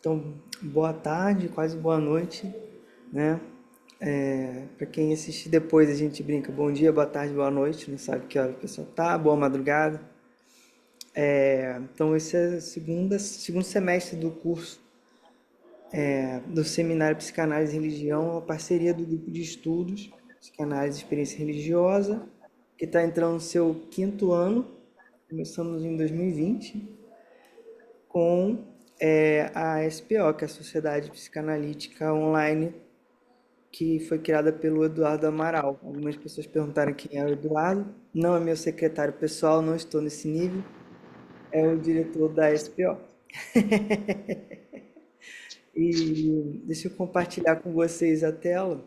Então, boa tarde, quase boa noite, né? Para quem assistir depois, a gente brinca bom dia, boa tarde, boa noite, não sabe que hora a pessoa tá, boa madrugada. Então, esse é o segundo semestre do curso do Seminário Psicanálise e Religião, uma parceria do grupo de estudos Psicanálise e Experiência Religiosa, que está entrando no seu quinto ano, começamos em 2020, com a SPO, que é a Sociedade Psicanalítica Online, que foi criada pelo Eduardo Amaral. Algumas pessoas perguntaram quem é o Eduardo. Não é meu secretário pessoal, não estou nesse nível. É o diretor da SPO. E deixa eu compartilhar com vocês a tela.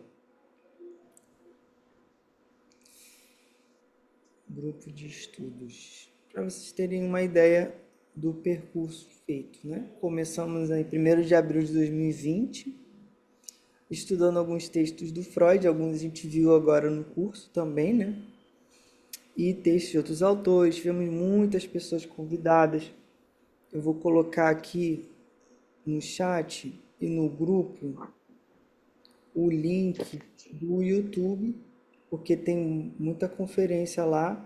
Grupo de estudos. Para vocês terem uma ideia do percurso feito, né? Começamos em 1º de abril de 2020, estudando alguns textos do Freud, alguns a gente viu agora no curso também, né? E textos de outros autores, tivemos muitas pessoas convidadas. Eu vou colocar aqui no chat e no grupo o link do YouTube, porque tem muita conferência lá,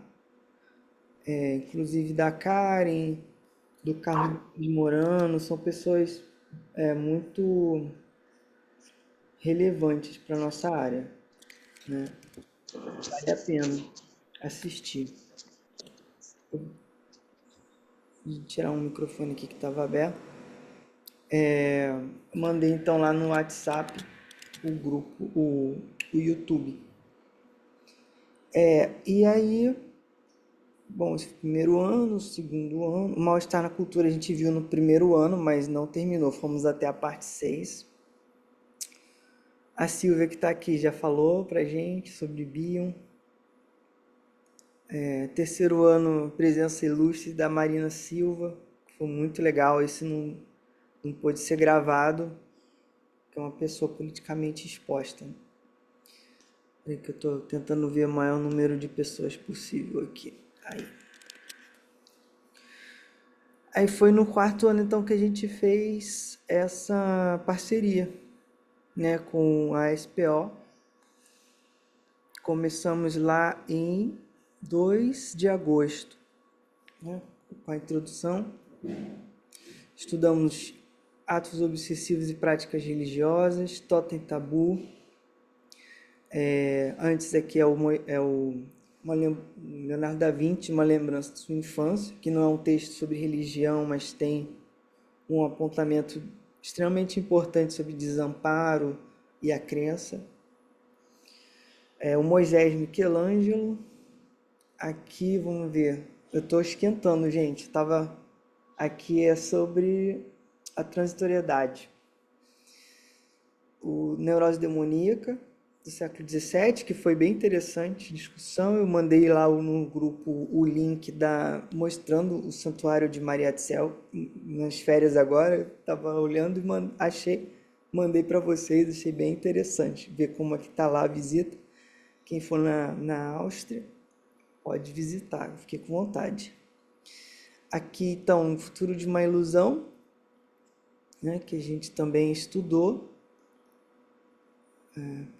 inclusive da Karen, do Carlos Morano, são pessoas muito relevantes para a nossa área, né? Vale a pena assistir. Vou tirar um microfone aqui que estava aberto. Mandei então lá no WhatsApp o grupo, o YouTube. E aí, bom, esse primeiro ano, segundo ano, o Mal-Estar na Cultura a gente viu no primeiro ano, mas não terminou, fomos até a parte 6. A Silvia que está aqui já falou pra gente sobre Bion. Terceiro ano, presença ilustre da Marina Silva, foi muito legal, esse não pôde ser gravado, que é uma pessoa politicamente exposta. Peraí que eu estou tentando ver o maior número de pessoas possível aqui. Aí foi no quarto ano então que a gente fez essa parceria, né, com a SPO. Começamos lá em 2 de agosto, né, com a introdução. Estudamos atos obsessivos e práticas religiosas, totem tabu. Antes aqui Leonardo da Vinci, uma lembrança de sua infância, que não é um texto sobre religião, mas tem um apontamento extremamente importante sobre desamparo e a crença. O Moisés Michelangelo. Aqui, vamos ver. Eu estou esquentando, gente. Aqui é sobre a transitoriedade. O Neurose Demoníaca, do século XVII, que foi bem interessante a discussão. Eu mandei lá no grupo o link mostrando o Santuário de Maria Tzel nas férias agora. Eu estava olhando e mandei para vocês, achei bem interessante ver como é que está lá a visita. Quem for na Áustria pode visitar, fiquei com vontade. Aqui então, o Futuro de uma Ilusão, né, que a gente também estudou.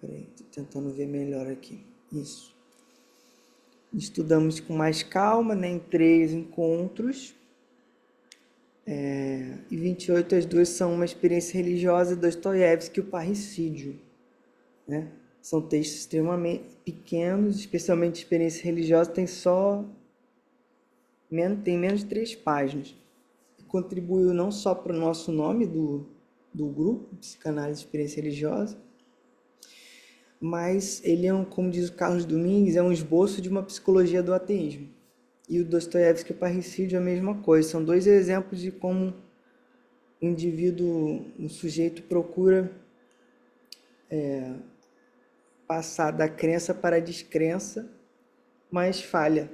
Peraí, tô tentando ver melhor aqui. Isso. Estudamos com mais calma, né, em 3 encontros. E 28 as duas são uma experiência religiosa, Dostoiévski e o parricídio, né? São textos extremamente pequenos, especialmente experiência religiosa, tem menos de 3 páginas. Contribuiu não só para o nosso nome do grupo, Psicanálise e Experiência Religiosa, mas ele como diz o Carlos Domingues, é um esboço de uma psicologia do ateísmo. E o Dostoiévski e o parricídio é a mesma coisa. São 2 exemplos de como o sujeito procura passar da crença para a descrença, mas falha.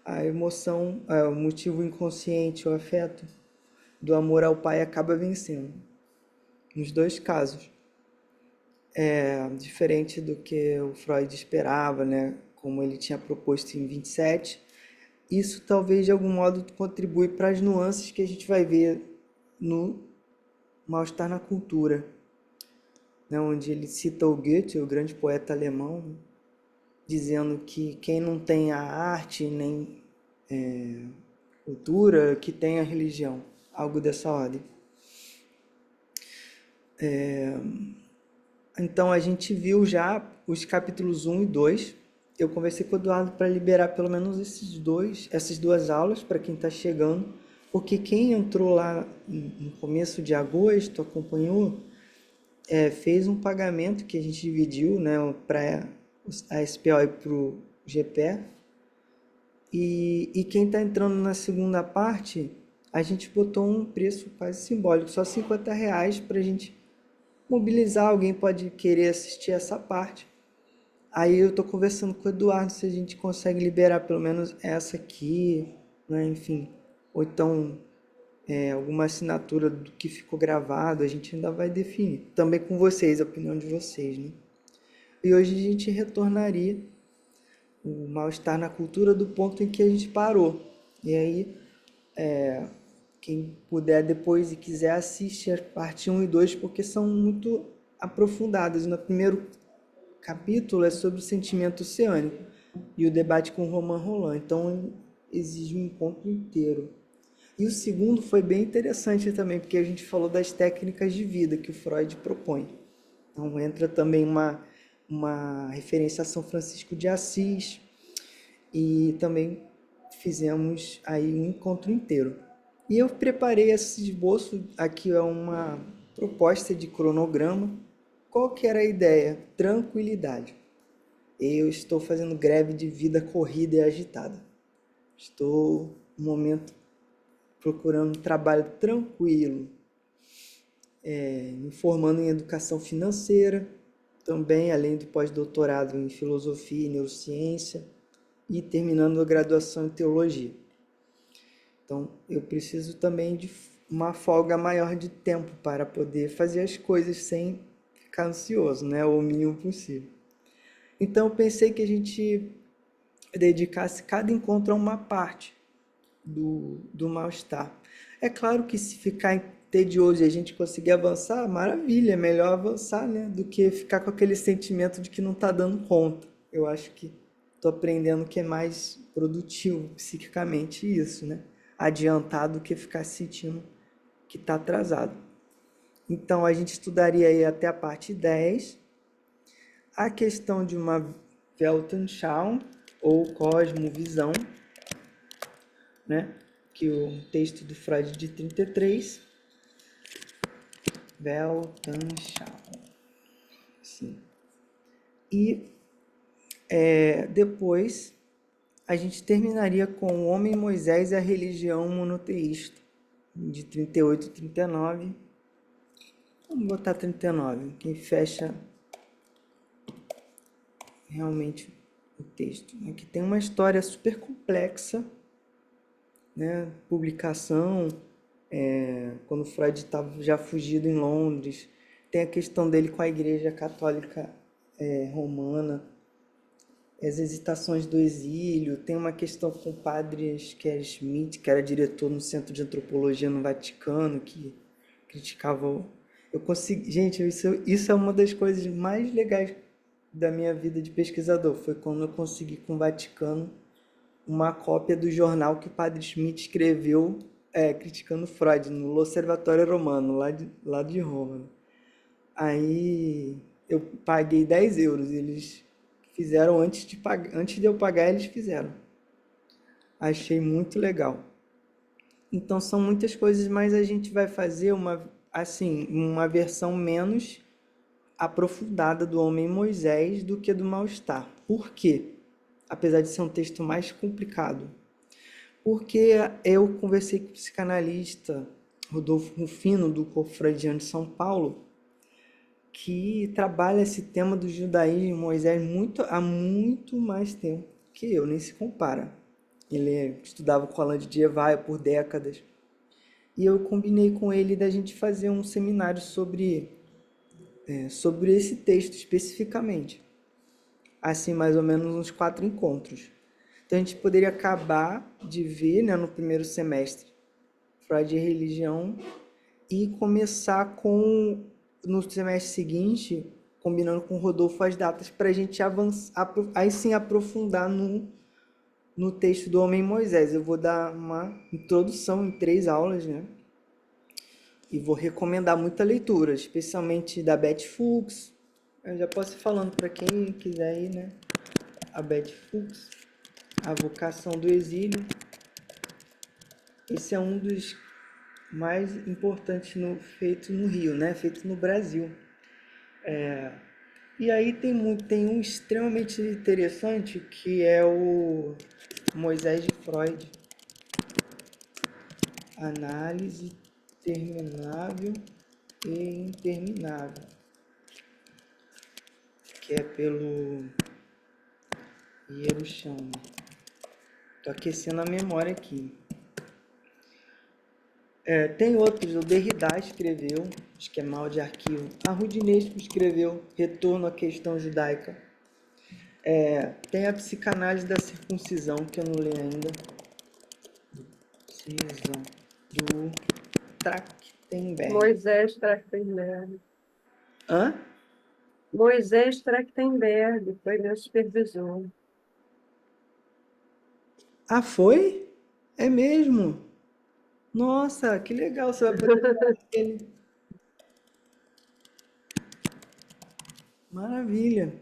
A emoção, o motivo inconsciente, o afeto do amor ao pai acaba vencendo. Nos 2 casos. Diferente do que o Freud esperava, né? Como ele tinha proposto em 27, isso talvez de algum modo contribui para as nuances que a gente vai ver no Mal-Estar na Cultura, né, onde ele cita o Goethe, o grande poeta alemão, dizendo que quem não tem a arte nem cultura, que tem a religião, algo dessa ordem. Então a gente viu já os capítulos 1 e 2. Eu conversei com o Eduardo para liberar pelo menos essas duas aulas para quem está chegando, porque quem entrou lá no começo de agosto, acompanhou, fez um pagamento que a gente dividiu, né, para a SPO e para o GPE. E quem está entrando na segunda parte, a gente botou um preço quase simbólico, só R$ 50 para a gente mobilizar. Alguém pode querer assistir essa parte. Aí eu estou conversando com o Eduardo se a gente consegue liberar pelo menos essa aqui, né? Enfim. Ou então alguma assinatura do que ficou gravado, a gente ainda vai definir. Também com vocês, a opinião de vocês, né? E hoje a gente retornaria o Mal-Estar na Cultura do ponto em que a gente parou. E aí, quem puder depois e quiser assiste a parte 1 e 2, porque são muito aprofundadas. No primeiro capítulo é sobre o sentimento oceânico e o debate com Romain Rolland, então exige um encontro inteiro. E o segundo foi bem interessante também, porque a gente falou das técnicas de vida que o Freud propõe. Então entra também uma referência a São Francisco de Assis, e também fizemos aí um encontro inteiro. E eu preparei esse esboço, aqui é uma proposta de cronograma. Qual que era a ideia? Tranquilidade. Eu estou fazendo greve de vida corrida e agitada. Estou, no momento, procurando um trabalho tranquilo, me formando em educação financeira, também além do pós-doutorado em filosofia e neurociência, e terminando a graduação em teologia. Então, eu preciso também de uma folga maior de tempo para poder fazer as coisas sem ficar ansioso, né? O mínimo possível. Então, eu pensei que a gente dedicasse cada encontro a uma parte do mal-estar. É claro que se ficar tedioso e a gente conseguir avançar, maravilha, é melhor avançar, né? Do que ficar com aquele sentimento de que não está dando conta. Eu acho que estou aprendendo que é mais produtivo psiquicamente isso, né? Adiantar do que ficar sentindo que está atrasado. Então a gente estudaria aí até a parte 10, a questão de uma Weltanschauung ou cosmovisão, né? Que o texto do Freud de 33, Weltanschauung, sim. E depois a gente terminaria com o Homem Moisés e a Religião Monoteísta, de 38 e 39. Vamos botar 39, que fecha realmente o texto. Aqui tem uma história super complexa, né? Publicação, quando Freud estava já fugido em Londres. Tem a questão dele com a Igreja Católica Romana, as hesitações do exílio. Tem uma questão com o padre Schmidt, que era diretor no Centro de Antropologia no Vaticano, que criticava. Eu consegui, gente, isso é uma das coisas mais legais da minha vida de pesquisador. Foi quando eu consegui com o Vaticano uma cópia do jornal que o padre Schmidt escreveu criticando Freud no L'Osservatore Romano, lá de Roma. Aí eu paguei 10 euros, eles fizeram antes de eu pagar, eles fizeram. Achei muito legal. Então são muitas coisas, mas a gente vai fazer uma versão menos aprofundada do Homem Moisés do que do Mal-Estar. Por quê? Apesar de ser um texto mais complicado. Porque eu conversei com o psicanalista Rodolfo Rufino, do Corpo Freudiano de São Paulo, que trabalha esse tema do judaísmo e Moisés há muito mais tempo que eu, nem se compara. Ele estudava com Alain de Dievaia por décadas. E eu combinei com ele da gente fazer um seminário sobre esse texto especificamente. Assim, mais ou menos uns 4 encontros. Então a gente poderia acabar de ver, né, no primeiro semestre, Freud e Religião, e começar com, no semestre seguinte, combinando com o Rodolfo as datas para a gente avançar, aí sim aprofundar no texto do Homem Moisés. Eu vou dar uma introdução em 3 aulas, né? E vou recomendar muita leitura, especialmente da Beth Fuchs. Eu já posso ir falando para quem quiser ir, né? A Beth Fuchs, A Vocação do Exílio. Esse é um dos mais importantes feito no Rio, né? Feito no Brasil. E aí tem um extremamente interessante que é o Moisés de Freud. Análise terminável e interminável, que é pelo Yerushalmi. Tô aquecendo a memória aqui. Tem outros, o Derrida escreveu Esquemal de Arquivo. A Rudinesco escreveu Retorno à Questão Judaica. Tem a Psicanálise da Circuncisão, que eu não li ainda. Circuncisão, do Trachtenberg. Moisés Trachtenberg. Hã? Moisés Trachtenberg foi meu supervisor. Ah, foi? É mesmo? Nossa, que legal, você vai poder falar com ele. Maravilha.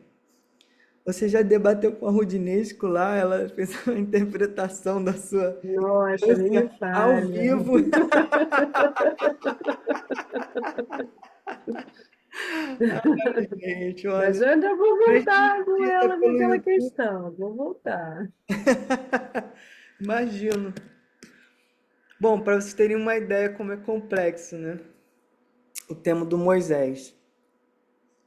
Você já debateu com a Rudinesco lá, ela fez uma interpretação da sua Nossa, nem me música ao falha. vivo. Gente, Mas olha, eu ainda vou voltar com transmitida ela com pelo aquela YouTube. questão. Vou voltar. Imagino. Bom, para vocês terem uma ideia como é complexo, né? O tema do Moisés.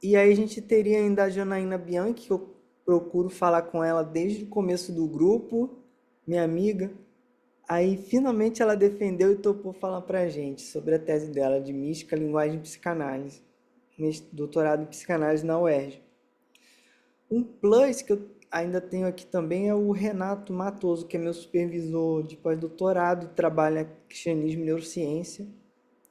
E aí a gente teria ainda a Janaína Bianchi, que eu procuro falar com ela desde o começo do grupo, minha amiga. Aí finalmente ela defendeu e topou falar pra gente sobre a tese dela de mística, linguagem e psicanálise, doutorado em psicanálise na UERJ. Um plus que eu ainda tenho aqui também é o Renato Matoso, que é meu supervisor de pós-doutorado, trabalha cristianismo e neurociência.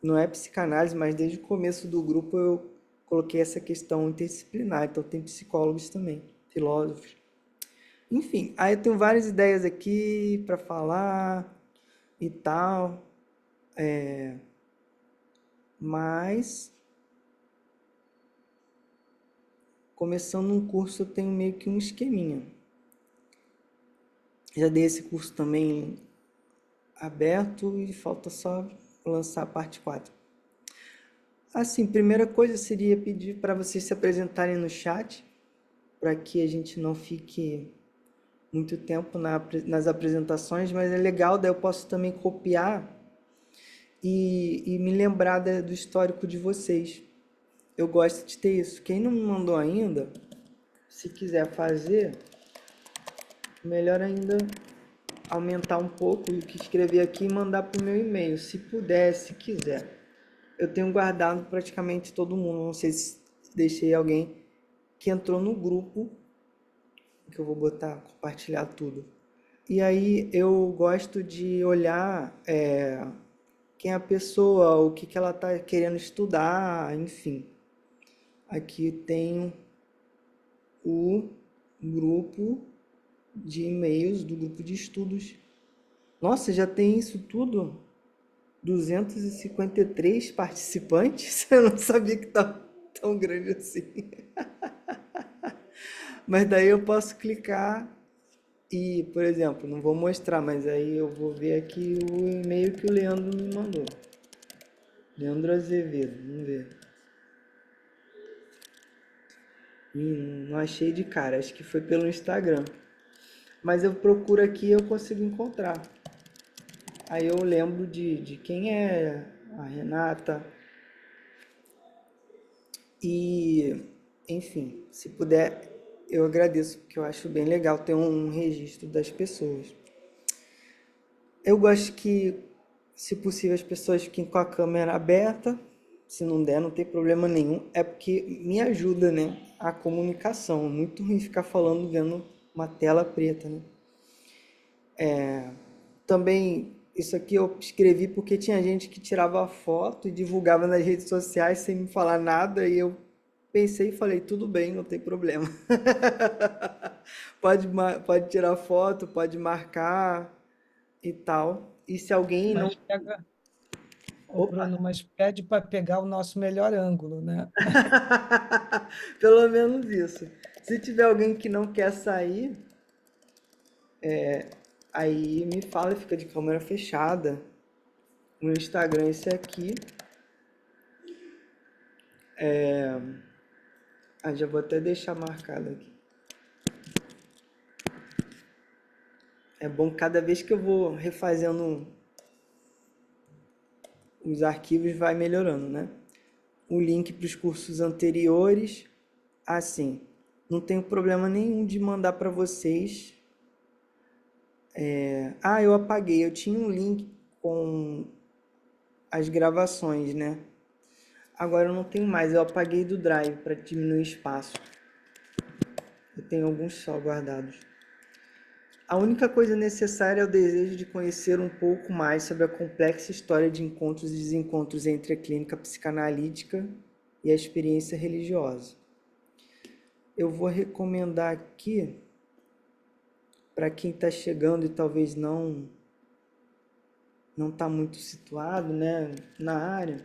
Não é psicanálise, mas desde o começo do grupo eu coloquei essa questão interdisciplinar, então tem psicólogos também, filósofos. Enfim, aí eu tenho várias ideias aqui para falar e tal, mas começando um curso eu tenho meio que um esqueminha. Já dei esse curso também aberto e falta só lançar a parte 4. Assim, primeira coisa seria pedir para vocês se apresentarem no chat, para que a gente não fique muito tempo nas apresentações, mas é legal, daí eu posso também copiar e me lembrar do histórico de vocês. Eu gosto de ter isso. Quem não me mandou ainda, se quiser fazer, melhor ainda aumentar um pouco o que escrever aqui e mandar para o meu e-mail, se puder, se quiser. Eu tenho guardado praticamente todo mundo, não sei se deixei alguém que entrou no grupo, que eu vou botar, compartilhar tudo. E aí eu gosto de olhar quem é a pessoa, o que ela está querendo estudar, enfim. Aqui tem o grupo de e-mails do grupo de estudos. Nossa, já tem isso tudo? 253 participantes? Eu não sabia que estava tão grande assim. Mas daí eu posso clicar e, por exemplo, não vou mostrar, mas aí eu vou ver aqui o e-mail que o Leandro me mandou. Leandro Azevedo, vamos ver. Não achei de cara, acho que foi pelo Instagram. Mas eu procuro aqui e eu consigo encontrar. Aí eu lembro de quem é a Renata. E, enfim, se puder, eu agradeço, porque eu acho bem legal ter um registro das pessoas. Eu gosto que, se possível, as pessoas fiquem com a câmera aberta. Se não der, não tem problema nenhum. É porque me ajuda, né? A comunicação. É muito ruim ficar falando vendo uma tela preta, né? Também Isso aqui eu escrevi porque tinha gente que tirava foto e divulgava nas redes sociais sem me falar nada, e eu pensei e falei, tudo bem, não tem problema. Pode tirar foto, pode marcar e tal. E se alguém não. Mas pega, ô Opa! Bruno, mas pede para pegar o nosso melhor ângulo, né? Pelo menos isso. Se tiver alguém que não quer sair, aí me fala e fica de câmera fechada. No Instagram, esse aqui. Ah, já vou até deixar marcado aqui. É bom cada vez que eu vou refazendo os arquivos, vai melhorando, né? O link para os cursos anteriores. Assim, não tenho problema nenhum de mandar para vocês. Eu apaguei. Eu tinha um link com as gravações, né? Agora eu não tenho mais. Eu apaguei do Drive para diminuir espaço. Eu tenho alguns só guardados. A única coisa necessária é o desejo de conhecer um pouco mais sobre a complexa história de encontros e desencontros entre a clínica psicanalítica e a experiência religiosa. Eu vou recomendar aqui, para quem está chegando e talvez não está muito situado, né, na área,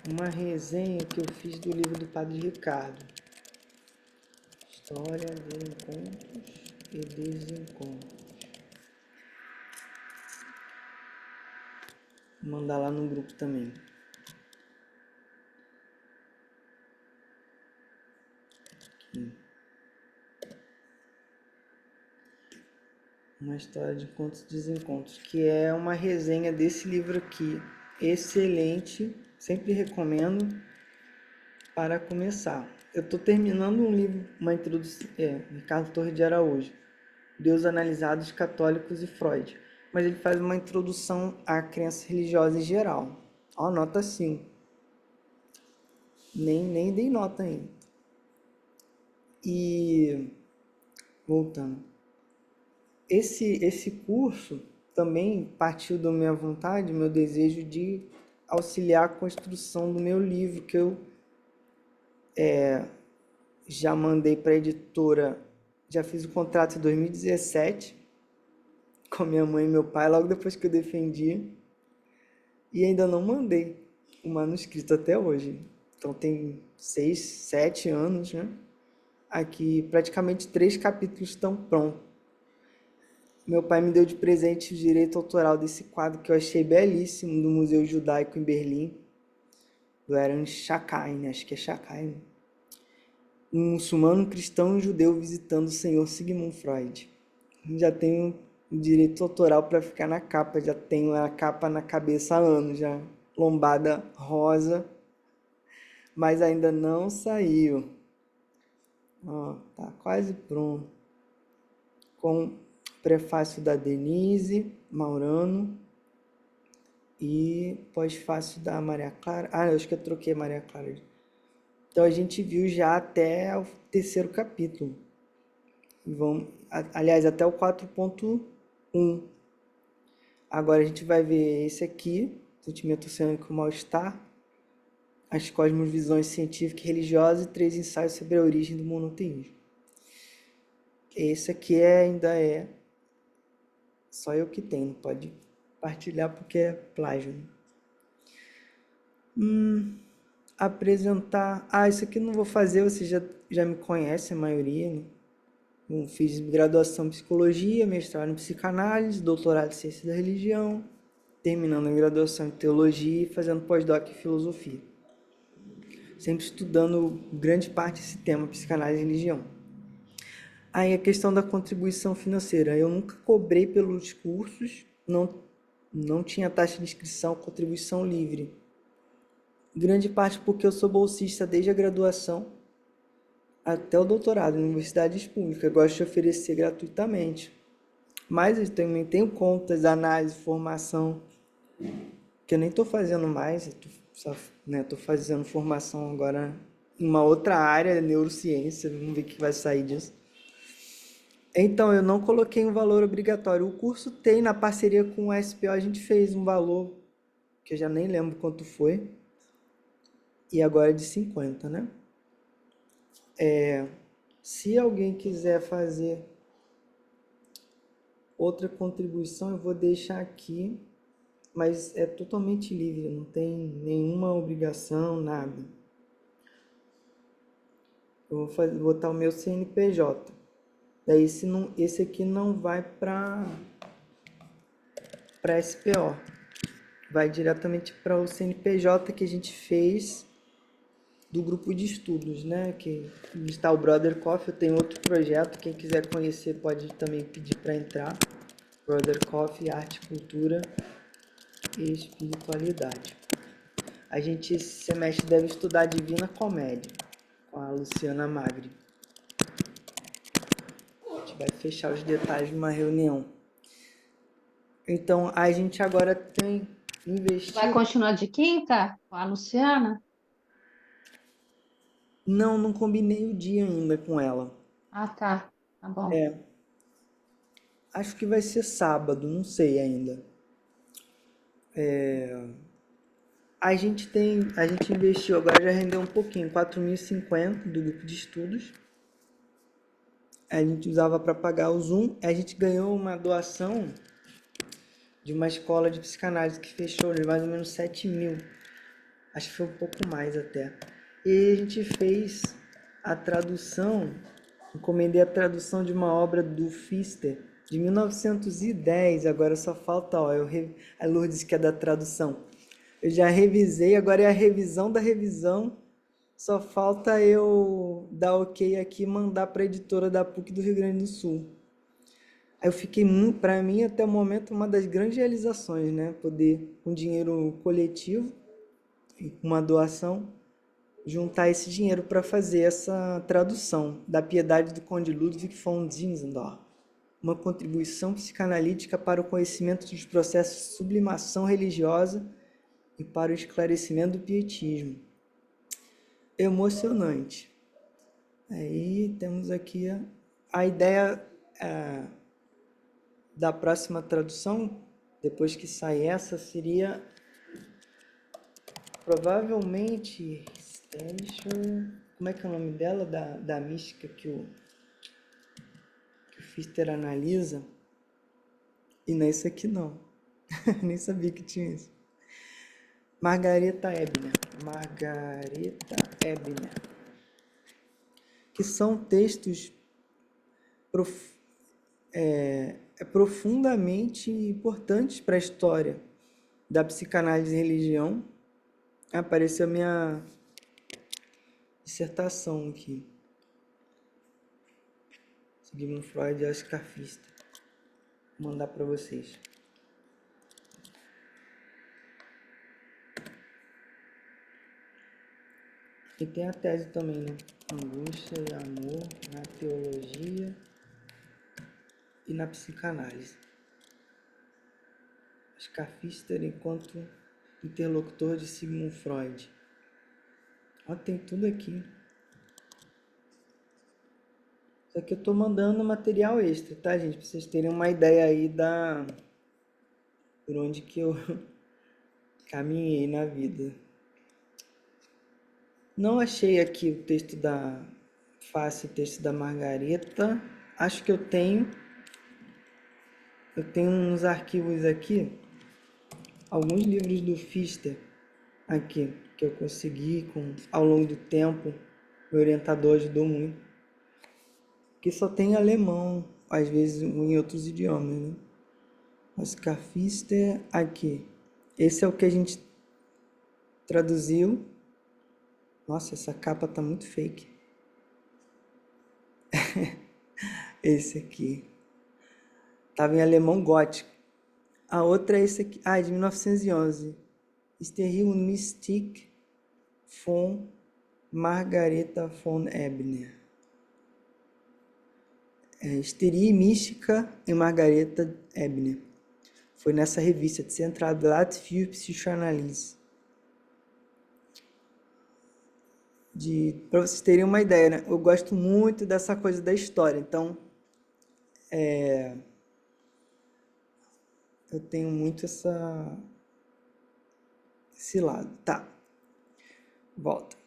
uma resenha que eu fiz do livro do Padre Ricardo. História de encontros e desencontros. Vou mandar lá no grupo também. Aqui. Uma história de encontros e desencontros, que é uma resenha desse livro aqui. Excelente, sempre recomendo para começar. Eu estou terminando um livro, uma introdução, Ricardo Torres de Araújo, Deus Analisados, Católicos e Freud. Mas ele faz uma introdução à crença religiosa em geral. Ó, nota 5. Nem dei nota ainda. E, voltando. Esse curso também partiu da minha vontade, meu desejo de auxiliar a construção do meu livro, que eu já mandei para a editora, já fiz o contrato em 2017, com minha mãe e meu pai, logo depois que eu defendi, e ainda não mandei o manuscrito até hoje. Então tem 6, 7 anos, né? Aqui praticamente 3 capítulos estão prontos. Meu pai me deu de presente o direito autoral desse quadro que eu achei belíssimo, do Museu Judaico em Berlim, do Ernst Shakai, acho que é Shakai. Um muçulmano, um cristão e um judeu visitando o senhor Sigmund Freud. Já tenho o direito autoral para ficar na capa, já tenho a capa na cabeça há anos, já lombada rosa, mas ainda não saiu. Ó, tá quase pronto. Com prefácio da Denise Maurano e pós-fácio da Maria Clara. Eu acho que eu troquei a Maria Clara. Então a gente viu já até o 3º capítulo. Aliás, até o 4.1. Agora a gente vai ver esse aqui, Sentimento Oceânico Mal-Estar, as Cosmovisões Científica e Religiosa e 3 ensaios sobre a origem do monoteísmo. Esse aqui ainda é só eu que tenho, pode partilhar porque é plágio. Apresentar. Isso aqui eu não vou fazer, você já me conhece, a maioria, né? Eu fiz graduação em Psicologia, mestrado em Psicanálise, doutorado em Ciência da Religião, terminando a graduação em Teologia e fazendo pós-doc em Filosofia. Sempre estudando grande parte desse tema, Psicanálise e Religião. Aí a questão da contribuição financeira. Eu nunca cobrei pelos cursos, não tinha taxa de inscrição, contribuição livre. Grande parte porque eu sou bolsista desde a graduação até o doutorado em universidades públicas. Eu gosto de oferecer gratuitamente. Mas eu também tenho contas, análise, formação, que eu nem estou fazendo mais, estou fazendo formação agora em uma outra área, neurociência, vamos ver o que vai sair disso. Então, eu não coloquei um valor obrigatório. O curso tem, na parceria com o SPO, a gente fez um valor, que eu já nem lembro quanto foi, e agora é de 50, né? Se alguém quiser fazer outra contribuição, eu vou deixar aqui, mas é totalmente livre, não tem nenhuma obrigação, nada. Eu vou botar o meu CNPJ. Daí, se não, esse aqui não vai para SPO. Vai diretamente para o CNPJ que a gente fez do grupo de estudos, né? Que está o Brother Coffee. Eu tenho outro projeto, quem quiser conhecer pode também pedir para entrar. Brother Coffee, Arte, Cultura e Espiritualidade. A gente esse semestre deve estudar Divina Comédia com a Luciana Magri. A gente vai fechar os detalhes numa reunião. Então, a gente agora tem Vai investido... continuar de quinta com a Luciana? Não combinei o dia ainda com ela. Ah, tá. Tá bom. Acho que vai ser sábado, não sei ainda. A gente investiu, agora já rendeu um pouquinho, 4.050 do grupo de estudos. A gente usava para pagar o Zoom. A gente ganhou uma doação de uma escola de psicanálise que fechou de mais ou menos 7.000. Acho que foi um pouco mais até. E a gente fez a tradução, encomendei a tradução de uma obra do Pfister, de 1910, agora só falta, ó, a Lourdes que é da tradução. Eu já revisei, agora é a revisão da revisão, só falta eu dar ok aqui e mandar para a editora da PUC do Rio Grande do Sul. Aí eu fiquei, para mim, até o momento, uma das grandes realizações, né? Poder, com dinheiro coletivo, uma doação, juntar esse dinheiro para fazer essa tradução da Piedade do Conde Ludwig von Zinzendorf, uma contribuição psicanalítica para o conhecimento dos processos de sublimação religiosa e para o esclarecimento do pietismo. Emocionante. Aí temos aqui a ideia da próxima tradução, depois que sai essa, seria provavelmente como é que é o nome dela, da mística que o Pfister analisa? E não é isso aqui não. Nem sabia que tinha isso. Margareta Ebner. Que são textos profundamente importantes para a história da psicanálise e religião. Apareceu a minha dissertação aqui. Sigmund Freud e Oscar Pfister. Vou mandar para vocês. E tem a tese também, né? Angústia e amor na teologia e na psicanálise. Oscar Pfister enquanto interlocutor de Sigmund Freud. Ó, tem tudo aqui. Isso aqui eu tô mandando material extra, tá, gente? Pra vocês terem uma ideia aí por onde que eu caminhei na vida. Não achei aqui o texto da Face, o texto da Margareta. Acho que eu tenho uns arquivos aqui, alguns livros do Pfister aqui, que eu consegui ao longo do tempo. Meu orientador ajudou muito. Que só tem alemão, às vezes em outros idiomas, né? Oscar Pfister, aqui. Esse é o que a gente traduziu. Nossa, essa capa tá muito fake. Esse aqui. Tava em alemão gótico. A outra é esse aqui. Ah, é de 1911. Steril Mystik von Margareta von Ebner. Histeria e Mística em Margareta Ebner. Foi nessa revista de Centralblatt für Psychoanalyse. Para vocês terem uma ideia, né? Eu gosto muito dessa coisa da história. Então, Eu tenho muito esse lado. Tá, volta.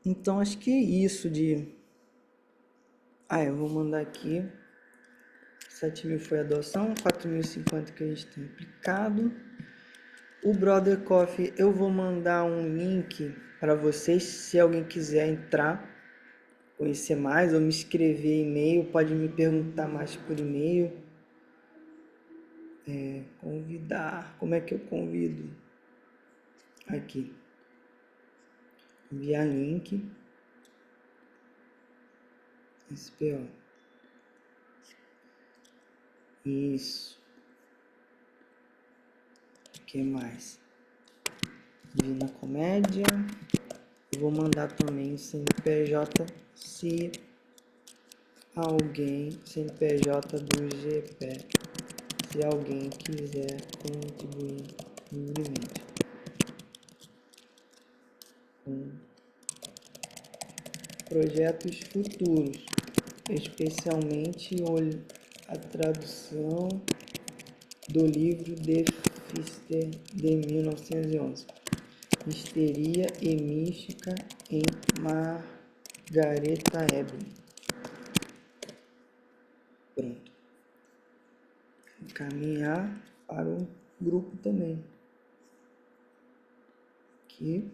Então, acho que é isso de... eu vou mandar aqui. 7.000 foi a adoção, 4.050 que a gente tem aplicado. O Brother Coffee, eu vou mandar um link para vocês, se alguém quiser entrar, conhecer mais ou me escrever e-mail, pode me perguntar mais por e-mail. Convidar, como é que eu convido? Aqui, enviar link, SPO. Isso. O que mais? Divina Comédia. Eu vou mandar também o CNPJ se alguém, CNPJ do GP, se alguém quiser contribuir livremente com projetos futuros, especialmente a tradução do livro de Pfister de 1911, Histeria e Mística em Margareta Eblin. Pronto. Encaminhar para o grupo também. Aqui.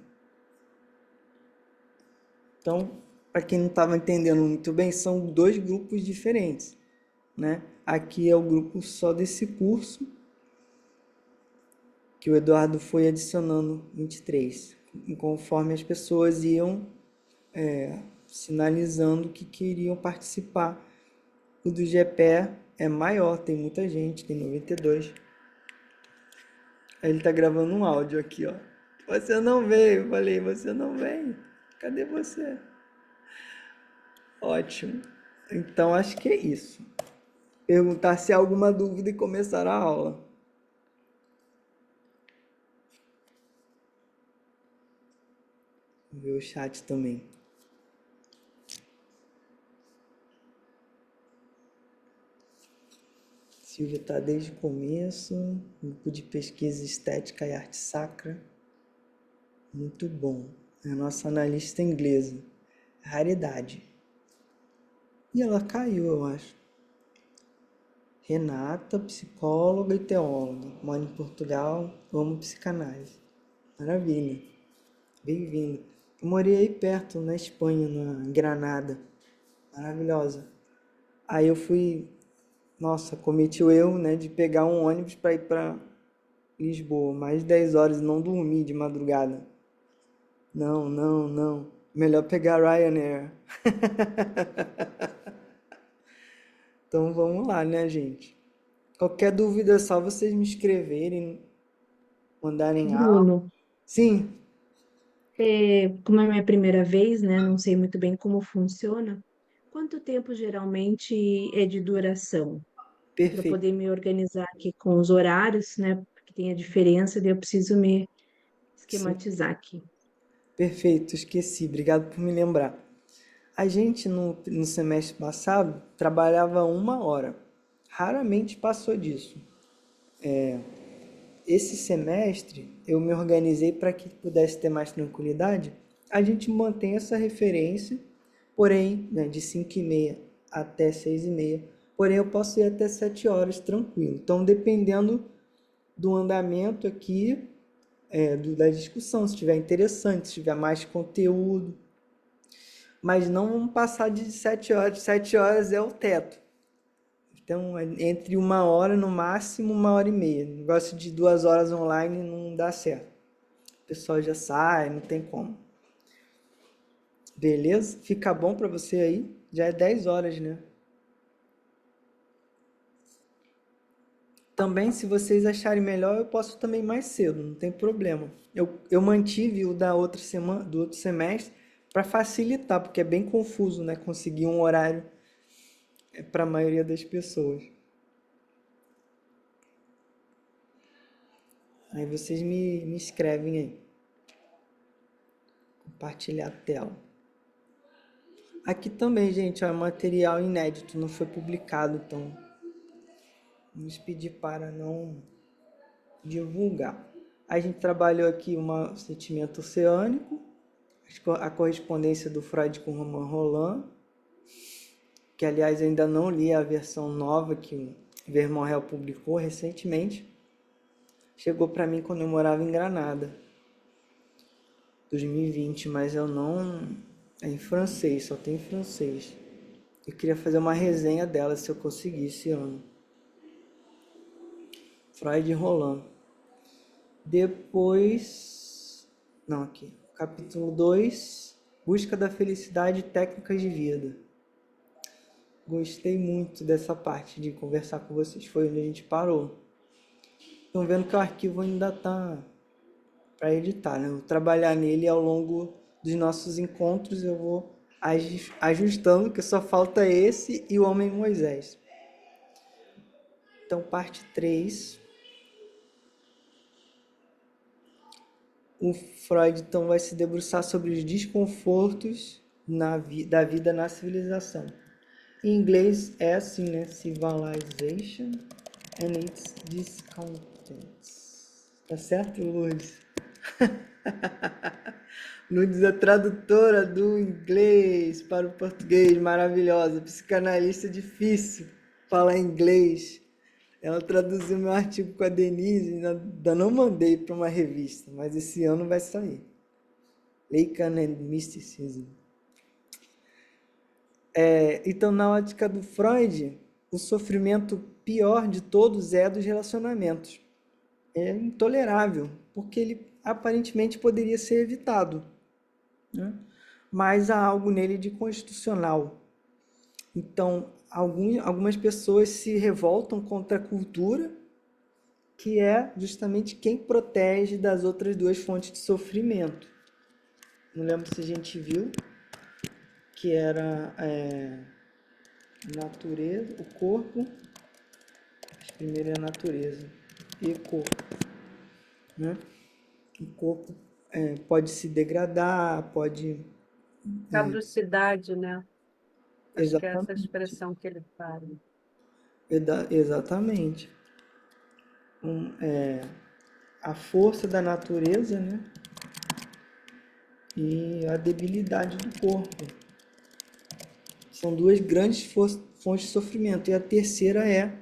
Então, para quem não estava entendendo muito bem, são 2 grupos diferentes, né? Aqui é o grupo só desse curso, que o Eduardo foi adicionando 23, conforme as pessoas iam sinalizando que queriam participar. O do GPE é maior, tem muita gente, tem 92. Aí ele tá gravando um áudio aqui, ó. Você não veio, eu falei, você não vem. Cadê você? Ótimo. Então acho que é isso. Perguntar se há alguma dúvida e começar a aula. Vou ver o chat também. Silvia está desde o começo. Grupo de pesquisa estética e arte sacra. Muito bom. É a nossa analista inglesa. Raridade. E ela caiu, eu acho. Renata, psicóloga e teóloga. Mora em Portugal. Amo psicanálise. Maravilha. Bem-vinda. Eu morei aí perto, na Espanha, na Granada. Maravilhosa. Aí eu fui... Nossa, cometi o erro, né, de pegar um ônibus para ir para Lisboa. Mais de 10 horas e não dormi de madrugada. Não, não, não. Melhor pegar Ryanair. Então vamos lá, né, gente? Qualquer dúvida é só vocês me escreverem, mandarem áudio. Bruno, Sim, como é a minha primeira vez, né? Não sei muito bem como funciona. Quanto tempo geralmente é de duração? Para perfeito. poder me organizar aqui com os horários, né? Porque tem a diferença, daí eu preciso me Sim, esquematizar aqui. perfeito. Esqueci. Obrigado por me lembrar. A gente, no semestre passado, trabalhava 1 hora. Raramente passou disso. Esse semestre, eu me organizei para que pudesse ter mais tranquilidade. A gente mantém essa referência, porém, né, de 5h30 até 6h30. Porém, eu posso ir até 7 horas tranquilo. Então, dependendo do andamento aqui, da discussão, se estiver interessante, se tiver mais conteúdo. Mas não vamos passar de 7 horas. 7 horas é o teto. Então, entre 1 hora, no máximo 1h30. Negócio de 2 horas online não dá certo. O pessoal já sai, não tem como. Beleza? Fica bom para você aí? Já é 10 horas, né? Também, se vocês acharem melhor, eu posso também mais cedo, não tem problema. Eu mantive o da outra semana, do outro semestre, para facilitar, porque é bem confuso, né? Conseguir um horário para a maioria das pessoas. Aí vocês me escrevem aí. Compartilhar a tela. Aqui também, gente, ó, é material inédito, não foi publicado, então vamos pedir para não divulgar. A gente trabalhou aqui um sentimento oceânico, a correspondência do Freud com Romain Rolland, que aliás ainda não li a versão nova que o Vermorel publicou recentemente. Chegou para mim quando eu morava em Granada, 2020, mas eu não... é em francês, só tem em francês. Eu queria fazer uma resenha dela se eu conseguisse esse ano. Freud e Rolland. Depois... não, aqui. Capítulo 2. Busca da felicidade e técnicas de vida. Gostei muito dessa parte de conversar com vocês. Foi onde a gente parou. Estão vendo que o arquivo ainda está para editar, né? Eu vou trabalhar nele ao longo dos nossos encontros. Eu vou ajustando, que só falta esse e o Homem Moisés. Então, parte 3. O Freud então vai se debruçar sobre os desconfortos da vida na civilização. Em inglês é assim, né? Civilization and its discontents. Tá certo, Lourdes? Lourdes é tradutora do inglês para o português, maravilhosa. Psicanalista difícil falar inglês. Ela traduziu meu artigo com a Denise, ainda não mandei para uma revista, mas esse ano vai sair. Lacan and Mysticism. Então, na ótica do Freud, o sofrimento pior de todos é dos relacionamentos. É intolerável, porque ele aparentemente poderia ser evitado, né? Mas há algo nele de constitucional. Então, algumas pessoas se revoltam contra a cultura, que é justamente quem protege das outras duas fontes de sofrimento. Não lembro se a gente viu, que era natureza, o corpo, acho que primeiro é a natureza, e corpo, né? O corpo pode se degradar, pode... Caducidade, né? Acho que é essa Exatamente. expressão que ele fala. Exatamente. A força da natureza, né? E a debilidade do corpo. São duas grandes fontes de sofrimento. E a terceira é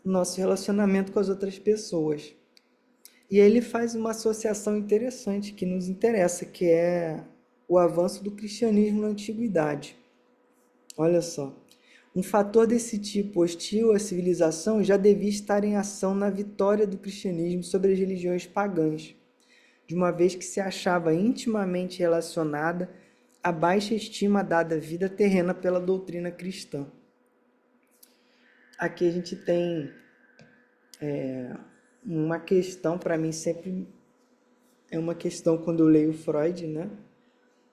o nosso relacionamento com as outras pessoas. E aí ele faz uma associação interessante que nos interessa, que é o avanço do cristianismo na antiguidade. Olha só. Um fator desse tipo hostil à civilização já devia estar em ação na vitória do cristianismo sobre as religiões pagãs, de uma vez que se achava intimamente relacionada à baixa estima dada à vida terrena pela doutrina cristã. Aqui a gente tem uma questão, para mim sempre é uma questão quando eu leio Freud, né?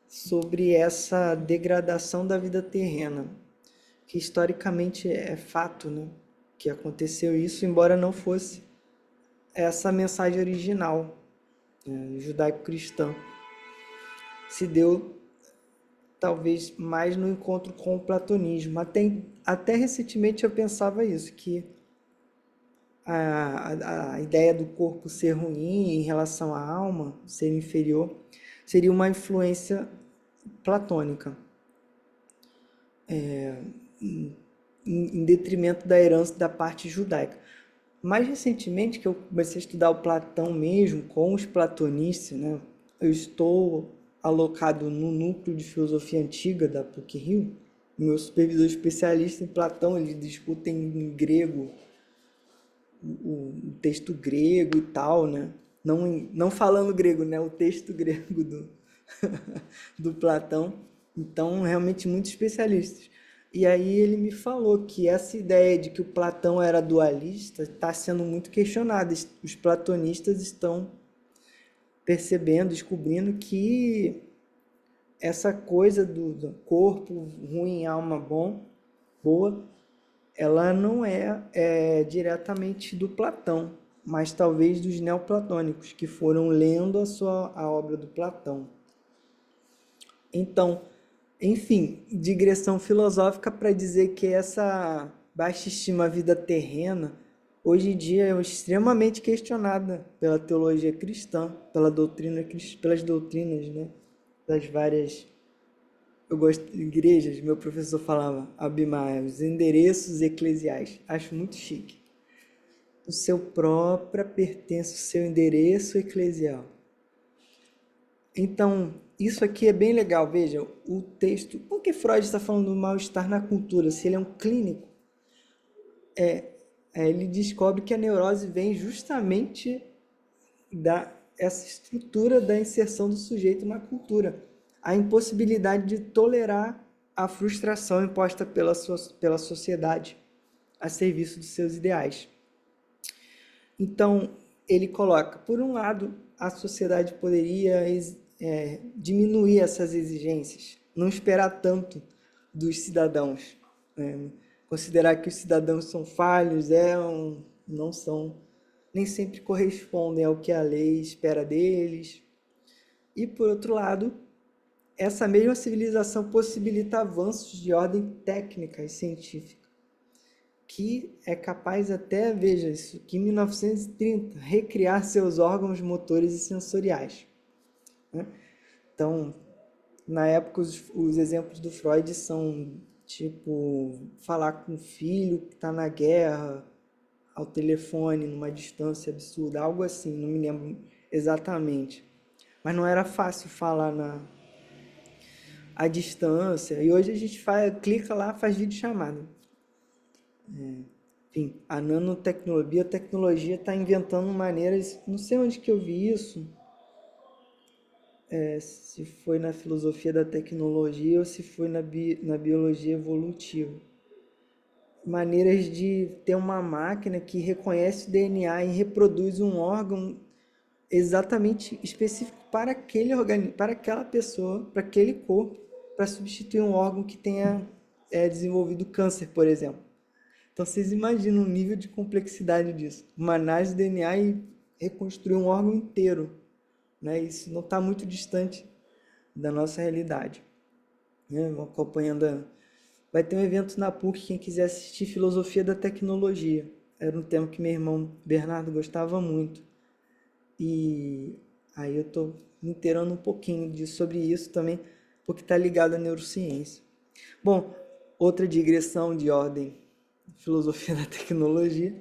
Sobre essa degradação da vida terrena, que historicamente é fato, né? Que aconteceu isso, embora não fosse essa mensagem original, judaico-cristã. Se deu talvez mais no encontro com o platonismo. Até recentemente eu pensava isso, que a ideia do corpo ser ruim em relação à alma, ser inferior, seria uma influência platônica, em detrimento da herança da parte judaica. Mais recentemente, que eu comecei a estudar o Platão mesmo, com os platonistas, né? Eu estou alocado no núcleo de filosofia antiga da PUC-Rio. Meu supervisor especialista em Platão, eles discutem em grego, o texto grego e tal, né? Não falando grego, né? O texto grego do Platão. Então, realmente, muitos especialistas. E aí ele me falou que essa ideia de que o Platão era dualista está sendo muito questionada. Os platonistas estão percebendo, descobrindo que essa coisa do corpo ruim, alma boa, ela não é diretamente do Platão, mas talvez dos neoplatônicos, que foram lendo a obra do Platão. Então, Enfim, digressão filosófica para dizer que essa baixa estima à vida terrena, hoje em dia é extremamente questionada pela teologia cristã, pelas doutrinas, né? Das várias, eu gosto de igrejas, meu professor falava, Abimar, os endereços eclesiais. Acho muito chique. O seu próprio pertence ao seu endereço eclesial. Então, isso aqui é bem legal, veja, o texto, por que Freud está falando do mal-estar na cultura? Se ele é um clínico, ele descobre que a neurose vem justamente essa estrutura da inserção do sujeito na cultura, a impossibilidade de tolerar a frustração imposta pela sociedade a serviço dos seus ideais. Então, ele coloca, por um lado, a sociedade poderia diminuir essas exigências, não esperar tanto dos cidadãos, né? Considerar que os cidadãos são falhos, não são, nem sempre correspondem ao que a lei espera deles. E, por outro lado, essa mesma civilização possibilita avanços de ordem técnica e científica, que é capaz até, veja isso, que em 1930, recriar seus órgãos motores e sensoriais, né? Então, na época, os exemplos do Freud são, tipo, falar com o filho que está na guerra, ao telefone, numa distância absurda, algo assim, não me lembro exatamente. Mas não era fácil falar à distância, e hoje a gente clica lá, faz videochamada. Enfim, a nanotecnologia, biotecnologia está inventando maneiras, não sei onde que eu vi isso, se foi na filosofia da tecnologia ou se foi na biologia evolutiva. Maneiras de ter uma máquina que reconhece o DNA e reproduz um órgão exatamente específico para aquele organismo, para aquela pessoa, para aquele corpo, para substituir um órgão que tenha desenvolvido câncer, por exemplo. Então, vocês imaginam o nível de complexidade disso. Uma análise de DNA e reconstruir um órgão inteiro, né? Isso não está muito distante da nossa realidade, né? Acompanhando. Vai ter um evento na PUC, quem quiser assistir Filosofia da Tecnologia. Era um tema que meu irmão Bernardo gostava muito. E aí eu estou me inteirando um pouquinho sobre isso também, porque está ligado à neurociência. Bom, outra digressão de ordem, filosofia da tecnologia.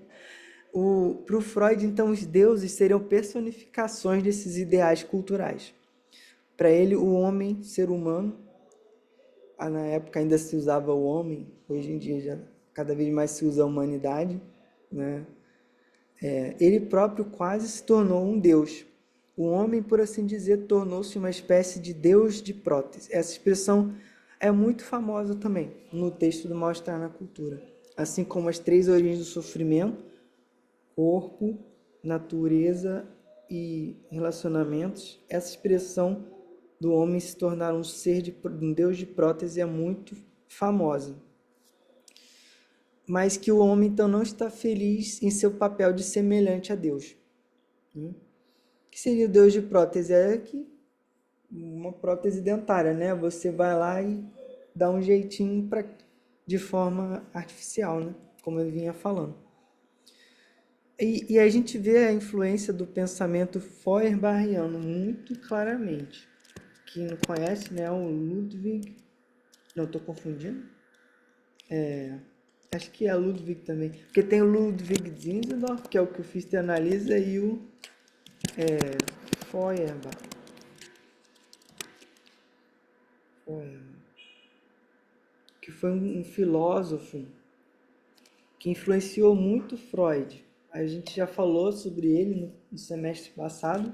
Para o Freud, então, os deuses seriam personificações desses ideais culturais. Para ele, o homem, ser humano, na época ainda se usava o homem, hoje em dia já cada vez mais se usa a humanidade, né? Ele próprio quase se tornou um deus. O homem, por assim dizer, tornou-se uma espécie de deus de prótese. Essa expressão é muito famosa também no texto do Mal-Estar na Cultura. Assim como as 3 origens do sofrimento, corpo, natureza e relacionamentos, essa expressão do homem se tornar um deus de prótese é muito famosa. Mas que o homem então não está feliz em seu papel de semelhante a Deus. O que seria o deus de prótese? Uma prótese dentária, né? Você vai lá e dá um jeitinho de forma artificial, né? Como eu vinha falando. E a gente vê a influência do pensamento feuerbacheriano muito claramente. Quem não conhece, né, o Ludwig... Não, estou confundindo? Acho que é Ludwig também. Porque tem o Ludwig Zinzendorf, que é o que o Fichte analisa, e o Feuerbach. Que foi um filósofo que influenciou muito Freud. A gente já falou sobre ele no semestre passado.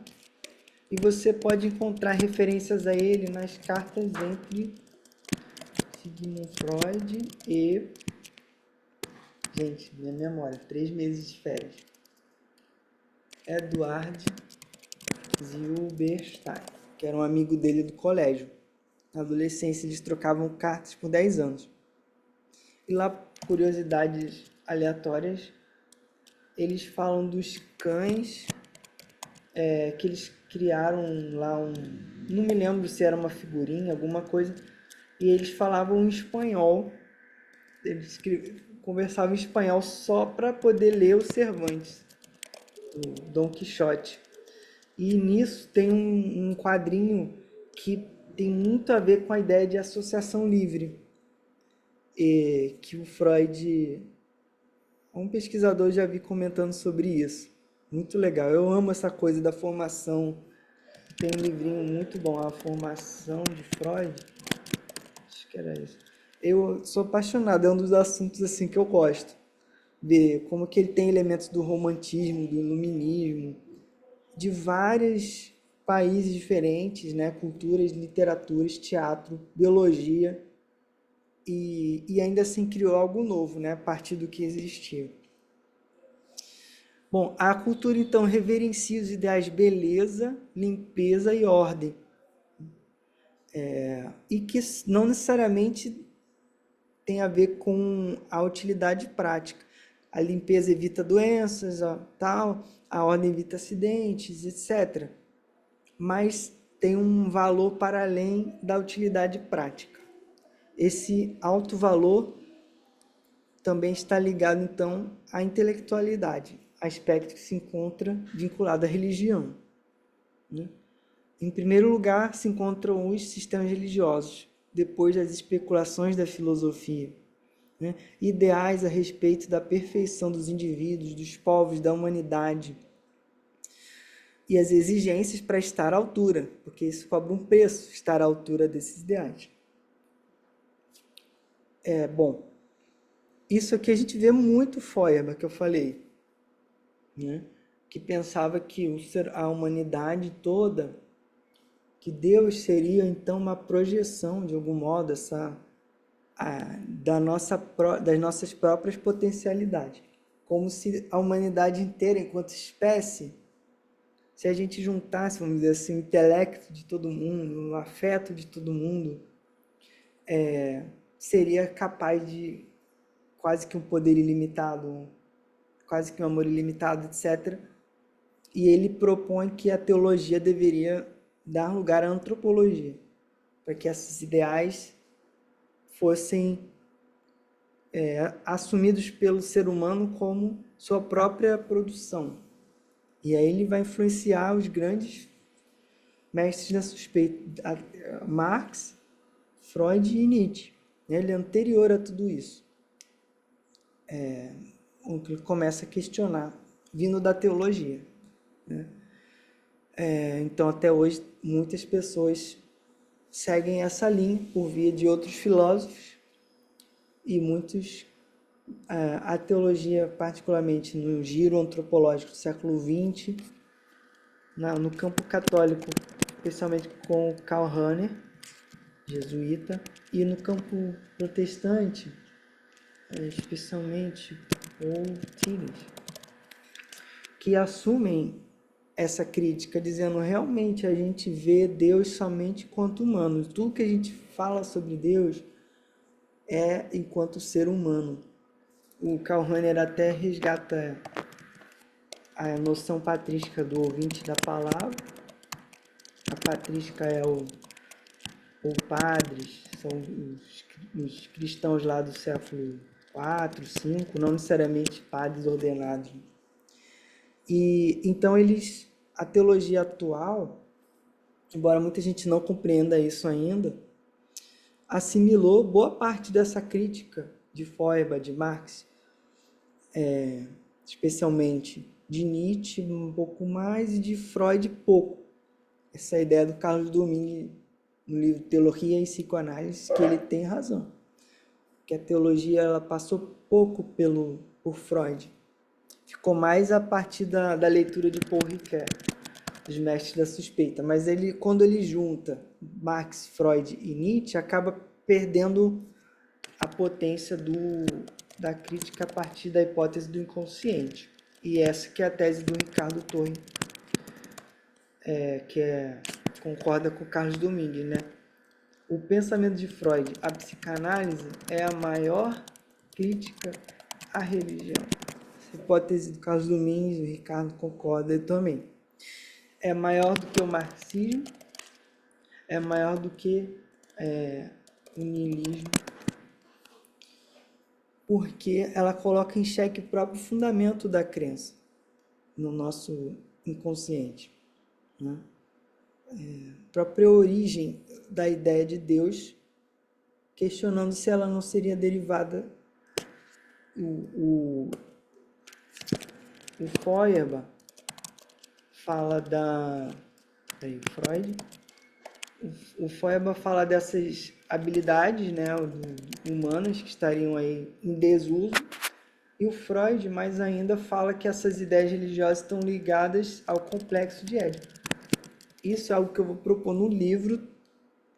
E você pode encontrar referências a ele nas cartas entre Sigmund Freud e... Gente, minha memória, 3 meses de férias. Eduard Zilberstein, que era um amigo dele do colégio. Na adolescência, eles trocavam cartas por 10 anos. E lá, curiosidades aleatórias, eles falam dos cães que eles criaram lá não me lembro se era uma figurinha, alguma coisa, e eles falavam espanhol, conversavam em espanhol só para poder ler o Cervantes, o Dom Quixote. E nisso tem um quadrinho que tem muito a ver com a ideia de associação livre, que o Freud, um pesquisador, já vi comentando sobre isso. Muito legal. Eu amo essa coisa da formação. Tem um livrinho muito bom, A Formação de Freud. Acho que era isso. Eu sou apaixonado, é um dos assuntos assim que eu gosto. Ver como que ele tem elementos do romantismo, do iluminismo, de vários países diferentes, né? Culturas, literaturas, teatro, biologia, e ainda assim criou algo novo, né? A partir do que existia. Bom, a cultura então reverencia os ideais de beleza, limpeza e ordem, e que não necessariamente tem a ver com a utilidade prática. A limpeza evita doenças, a ordem evita acidentes, etc. Mas tem um valor para além da utilidade prática. Esse alto valor também está ligado, então, à intelectualidade, aspecto que se encontra vinculado à religião, né? Em primeiro lugar, se encontram os sistemas religiosos, depois as especulações da filosofia, né? Ideais a respeito da perfeição dos indivíduos, dos povos, da humanidade, e as exigências para estar à altura, porque isso cobra um preço, estar à altura desses ideais. Bom, isso aqui a gente vê muito Feuerbach, que eu falei, né? Que pensava que a humanidade toda, que Deus seria então uma projeção, de algum modo, das nossas próprias potencialidades. Como se a humanidade inteira, enquanto espécie, se a gente juntasse, vamos dizer assim, o intelecto de todo mundo, o afeto de todo mundo, seria capaz de quase que um poder ilimitado, quase que um amor ilimitado, etc. E ele propõe que a teologia deveria dar lugar à antropologia, para que esses ideais fossem assumidos pelo ser humano como sua própria produção. E aí ele vai influenciar os grandes mestres da suspeita, Marx, Freud e Nietzsche. Ele é anterior a tudo isso. Ele começa a questionar, vindo da teologia, né? Então, até hoje, muitas pessoas seguem essa linha por via de outros filósofos, e muitos, a teologia, particularmente no giro antropológico do século XX, no campo católico, especialmente com Karl Rahner, jesuíta, e no campo protestante, especialmente Paul Tillich, que assumem essa crítica, dizendo realmente a gente vê Deus somente enquanto humano. Tudo que a gente fala sobre Deus é enquanto ser humano. O Karl Rahner até resgata a noção patrística do ouvinte da palavra. A patrística é o padres, são os cristãos lá do século IV, V, não necessariamente padres ordenados. E então a teologia atual, embora muita gente não compreenda isso ainda, assimilou boa parte dessa crítica de Feuerbach, de Marx, especialmente de Nietzsche um pouco mais e de Freud pouco. Essa ideia do Carlos Domingues no livro Teologia e Psicoanálise, que ele tem razão, que a teologia ela passou pouco por Freud, ficou mais a partir da leitura de Paul Ricoeur, dos mestres da suspeita, mas quando ele junta Marx, Freud e Nietzsche, acaba perdendo a potência da crítica a partir da hipótese do inconsciente. E essa que é a tese do Ricardo Torre, concorda com o Carlos Domingues, né? O pensamento de Freud, a psicanálise, é a maior crítica à religião. Essa hipótese do Carlos Domingues, o Ricardo concorda também. É maior do que o marxismo, é maior do que o niilismo, porque ela coloca em xeque o próprio fundamento da crença no nosso inconsciente, né? A própria origem da ideia de Deus, questionando se ela não seria derivada. O Feuerbach fala Freud. O Feuerbach fala dessas habilidades, né, humanas que estariam aí em desuso. E o Freud, mais ainda, fala que essas ideias religiosas estão ligadas ao complexo de Édipo. Isso é algo que eu vou propor no livro.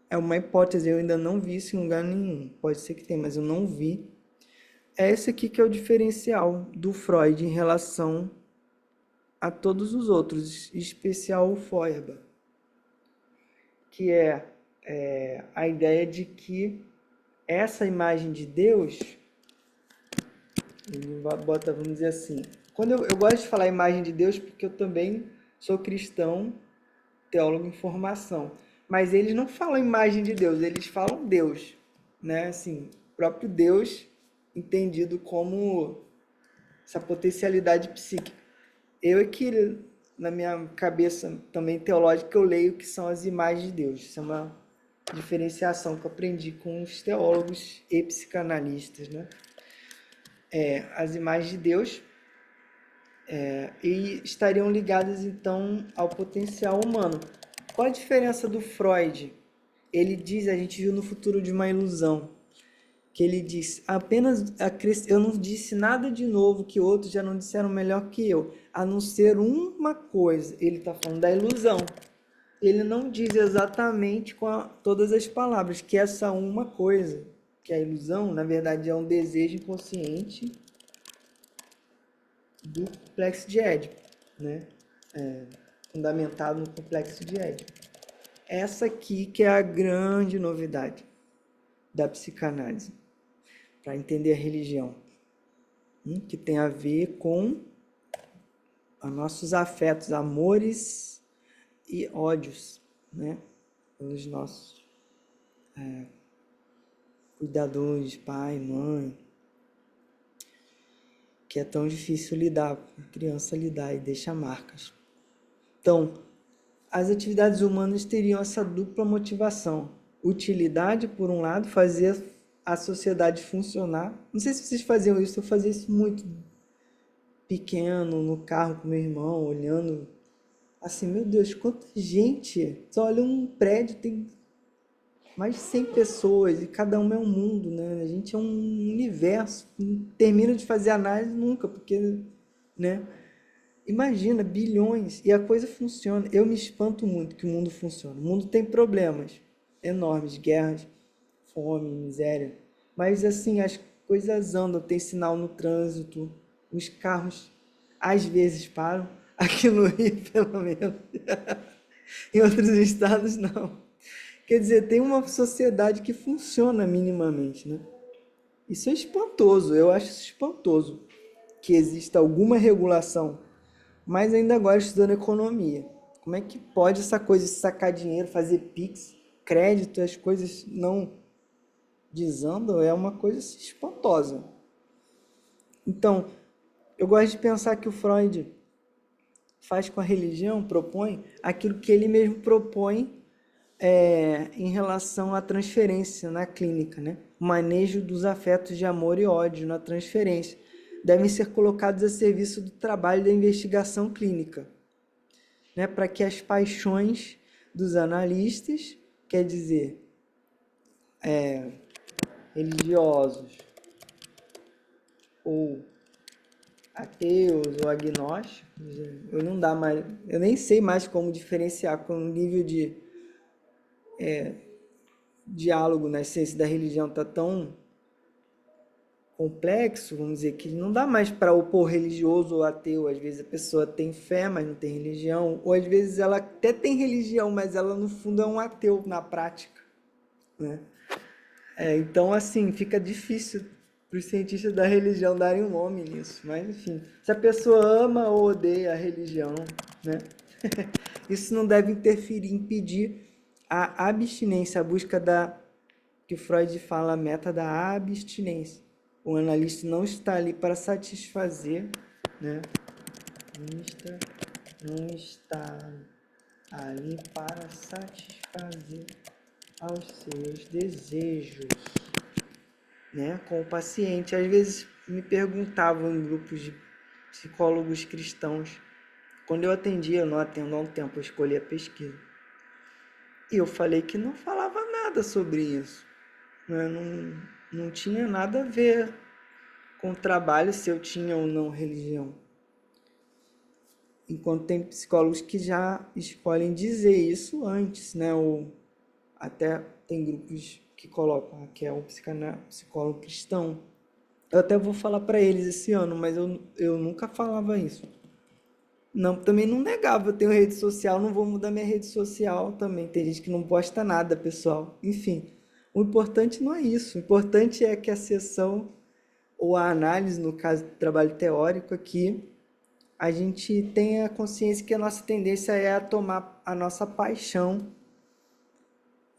É uma hipótese, eu ainda não vi isso em lugar nenhum. Pode ser que tenha, mas eu não vi. É esse aqui que é o diferencial do Freud em relação a todos os outros, em especial o Feuerbach, que é a ideia de que essa imagem de Deus, ele bota, vamos dizer assim, quando eu gosto de falar imagem de Deus porque eu também sou cristão, teólogo em formação, mas eles não falam imagem de Deus, eles falam Deus, né? Assim, o próprio Deus entendido como essa potencialidade psíquica. Eu é que, na minha cabeça também teológica, eu leio que são as imagens de Deus. Isso é uma diferenciação que eu aprendi com os teólogos e psicanalistas, né? As imagens de Deus e estariam ligadas, então, ao potencial humano. Qual a diferença do Freud? Ele diz, a gente viu no Futuro de uma Ilusão, que ele diz, eu não disse nada de novo que outros já não disseram melhor que eu, a não ser uma coisa. Ele está falando da ilusão. Ele não diz exatamente todas as palavras, que essa uma coisa, que a ilusão, na verdade, é um desejo inconsciente do complexo de Édipo, né? Fundamentado no complexo de Édipo. Essa aqui que é a grande novidade da psicanálise, para entender a religião, que tem a ver com os nossos afetos, amores e ódios, né? Pelos nossos cuidadores, pai, mãe, que é tão difícil lidar, a criança lidar e deixa marcas. Então, as atividades humanas teriam essa dupla motivação. Utilidade, por um lado, fazer a sociedade funcionar. Não sei se vocês faziam isso, eu fazia isso muito pequeno, no carro com meu irmão, olhando assim, meu Deus, quanta gente! Só olha um prédio, tem mais de 100 pessoas e cada uma é um mundo, né? A gente é um universo, não termina de fazer análise nunca, porque, né? Imagina, bilhões, e a coisa funciona. Eu me espanto muito que o mundo funciona. O mundo tem problemas enormes, guerras, fome, miséria, mas assim, as coisas andam, tem sinal no trânsito, os carros às vezes param, aqui no Rio pelo menos, em outros estados não. Quer dizer, tem uma sociedade que funciona minimamente, né? Isso é espantoso, eu acho isso espantoso, que exista alguma regulação, mas ainda agora estudando economia. Como é que pode essa coisa de sacar dinheiro, fazer Pix, crédito, as coisas não desandam? É uma coisa espantosa. Então, eu gosto de pensar que o Freud faz com a religião, propõe aquilo que ele mesmo propõe em relação à transferência na clínica, né? O manejo dos afetos de amor e ódio na transferência devem ser colocados a serviço do trabalho da investigação clínica, né? Para que as paixões dos analistas, quer dizer, religiosos ou ateus ou agnósticos, eu nem sei mais como diferenciar com o nível de diálogo na ciência da religião está tão complexo, vamos dizer, que não dá mais para opor religioso ou ateu. Às vezes a pessoa tem fé, mas não tem religião, ou às vezes ela até tem religião, mas ela no fundo é um ateu na prática, né? Então, assim, fica difícil para os cientistas da religião darem um nome nisso, mas enfim, se a pessoa ama ou odeia a religião, né? Isso não deve interferir, impedir a abstinência, a busca da que Freud fala a meta da abstinência. O analista não está ali para satisfazer, né? O analista não está ali para satisfazer aos seus desejos, né? Com o paciente. Às vezes me perguntavam em grupos de psicólogos cristãos, quando eu atendia, eu não atendo há um tempo, eu escolhi a pesquisa. E eu falei que não falava nada sobre isso, né? Não tinha nada a ver com o trabalho, se eu tinha ou não religião. Enquanto tem psicólogos que já escolhem dizer isso antes, né? Ou até tem grupos que colocam que é um psicólogo cristão. Eu até vou falar para eles esse ano, mas eu nunca falava isso. Não, também não negava, eu tenho rede social, não vou mudar minha rede social também. Tem gente que não posta nada, pessoal. Enfim, o importante não é isso. O importante é que a sessão, ou a análise, no caso do trabalho teórico aqui, a gente tenha consciência que a nossa tendência é a tomar a nossa paixão.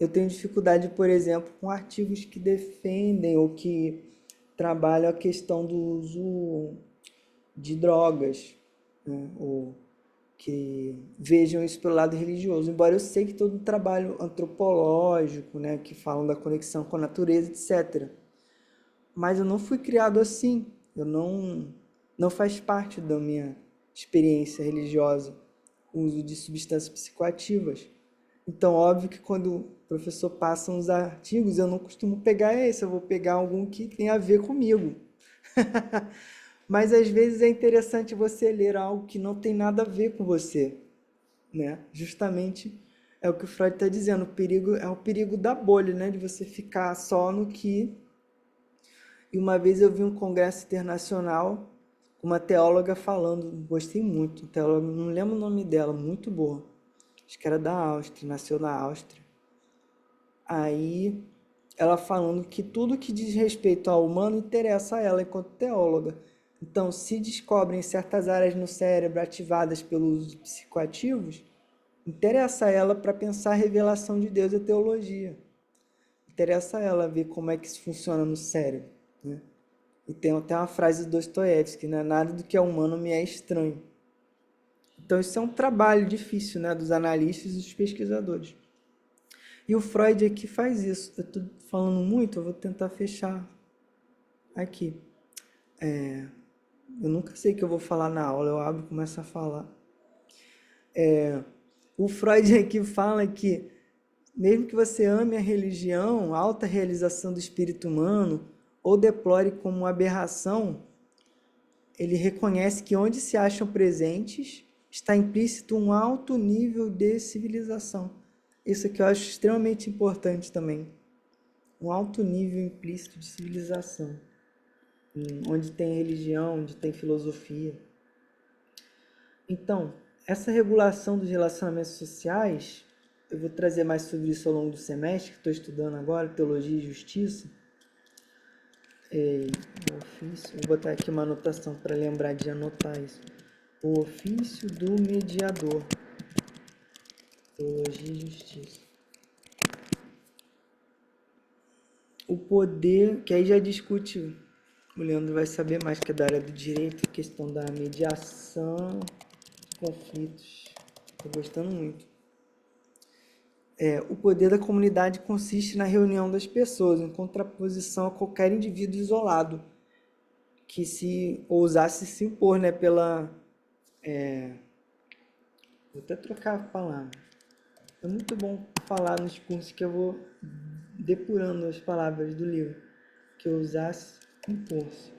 Eu tenho dificuldade, por exemplo, com artigos que defendem ou que trabalham a questão do uso de drogas, né? Ou que vejam isso pelo lado religioso. Embora eu sei que todo um trabalho antropológico, né, que falam da conexão com a natureza, etc. Mas eu não fui criado assim. Eu não faz parte da minha experiência religiosa o uso de substâncias psicoativas. Então, óbvio que quando o professor passa uns artigos, eu não costumo pegar esse, eu vou pegar algum que tem a ver comigo. Mas às vezes é interessante você ler algo que não tem nada a ver com você, né? Justamente é o que o Freud está dizendo, o perigo é o perigo da bolha, né? De você ficar só no que... E uma vez eu vi um congresso internacional com uma teóloga falando, gostei muito, teóloga, não lembro o nome dela, muito boa. Acho que era da Áustria, nasceu na Áustria. Aí ela falando que tudo que diz respeito ao humano interessa a ela enquanto teóloga. Então, se descobrem certas áreas no cérebro ativadas pelo uso de psicoativos, interessa a ela para pensar a revelação de Deus e a teologia. Interessa a ela ver como é que isso funciona no cérebro, né? E tem até uma frase do Dostoiévski, né? Nada do que é humano me é estranho. Então, isso é um trabalho difícil, né? Dos analistas e dos pesquisadores. E o Freud aqui faz isso. Eu estou falando muito, eu vou tentar fechar aqui. Eu nunca sei o que eu vou falar na aula, eu abro e começo a falar. O Freud aqui fala que, mesmo que você ame a religião, a alta realização do espírito humano, ou deplore como aberração, ele reconhece que onde se acham presentes está implícito um alto nível de civilização. Isso aqui eu acho extremamente importante também. Um alto nível implícito de civilização. Onde tem religião, onde tem filosofia. Então, essa regulação dos relacionamentos sociais, eu vou trazer mais sobre isso ao longo do semestre, que estou estudando agora, Teologia e Justiça. O ofício, vou botar aqui uma anotação para lembrar de anotar isso. O ofício do mediador. Teologia e Justiça. O poder, que aí já discute, o Leandro vai saber mais, que é da área do direito, questão da mediação de conflitos. Estou gostando muito. O poder da comunidade consiste na reunião das pessoas, em contraposição a qualquer indivíduo isolado, que se ousasse se impor, né, pela... Vou até trocar a palavra. É muito bom falar nos cursos que eu vou depurando as palavras do livro. Que eu usasse impor-se.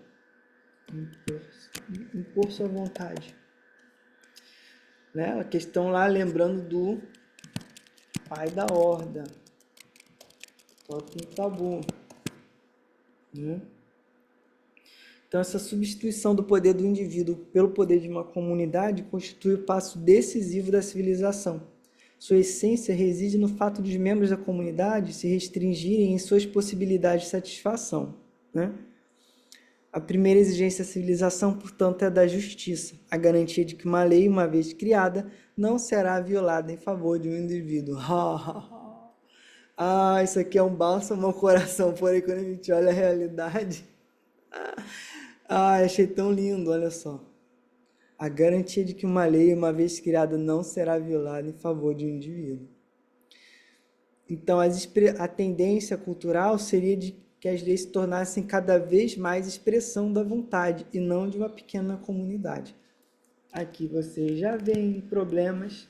Impor sua vontade. Né? A questão lá, lembrando do pai da horda. Toque no tabu. Né? Então, essa substituição do poder do indivíduo pelo poder de uma comunidade constitui o passo decisivo da civilização. Sua essência reside no fato dos membros da comunidade se restringirem em suas possibilidades de satisfação, né? A primeira exigência da civilização, portanto, é a da justiça, a garantia de que uma lei, uma vez criada, não será violada em favor de um indivíduo. Ah, isso aqui é um bálsamo ao coração, porém quando a gente olha a realidade. Ah, achei tão lindo, olha só. A garantia de que uma lei, uma vez criada, não será violada em favor de um indivíduo. Então, a tendência cultural seria de que as leis se tornassem cada vez mais expressão da vontade e não de uma pequena comunidade. Aqui você já vê problemas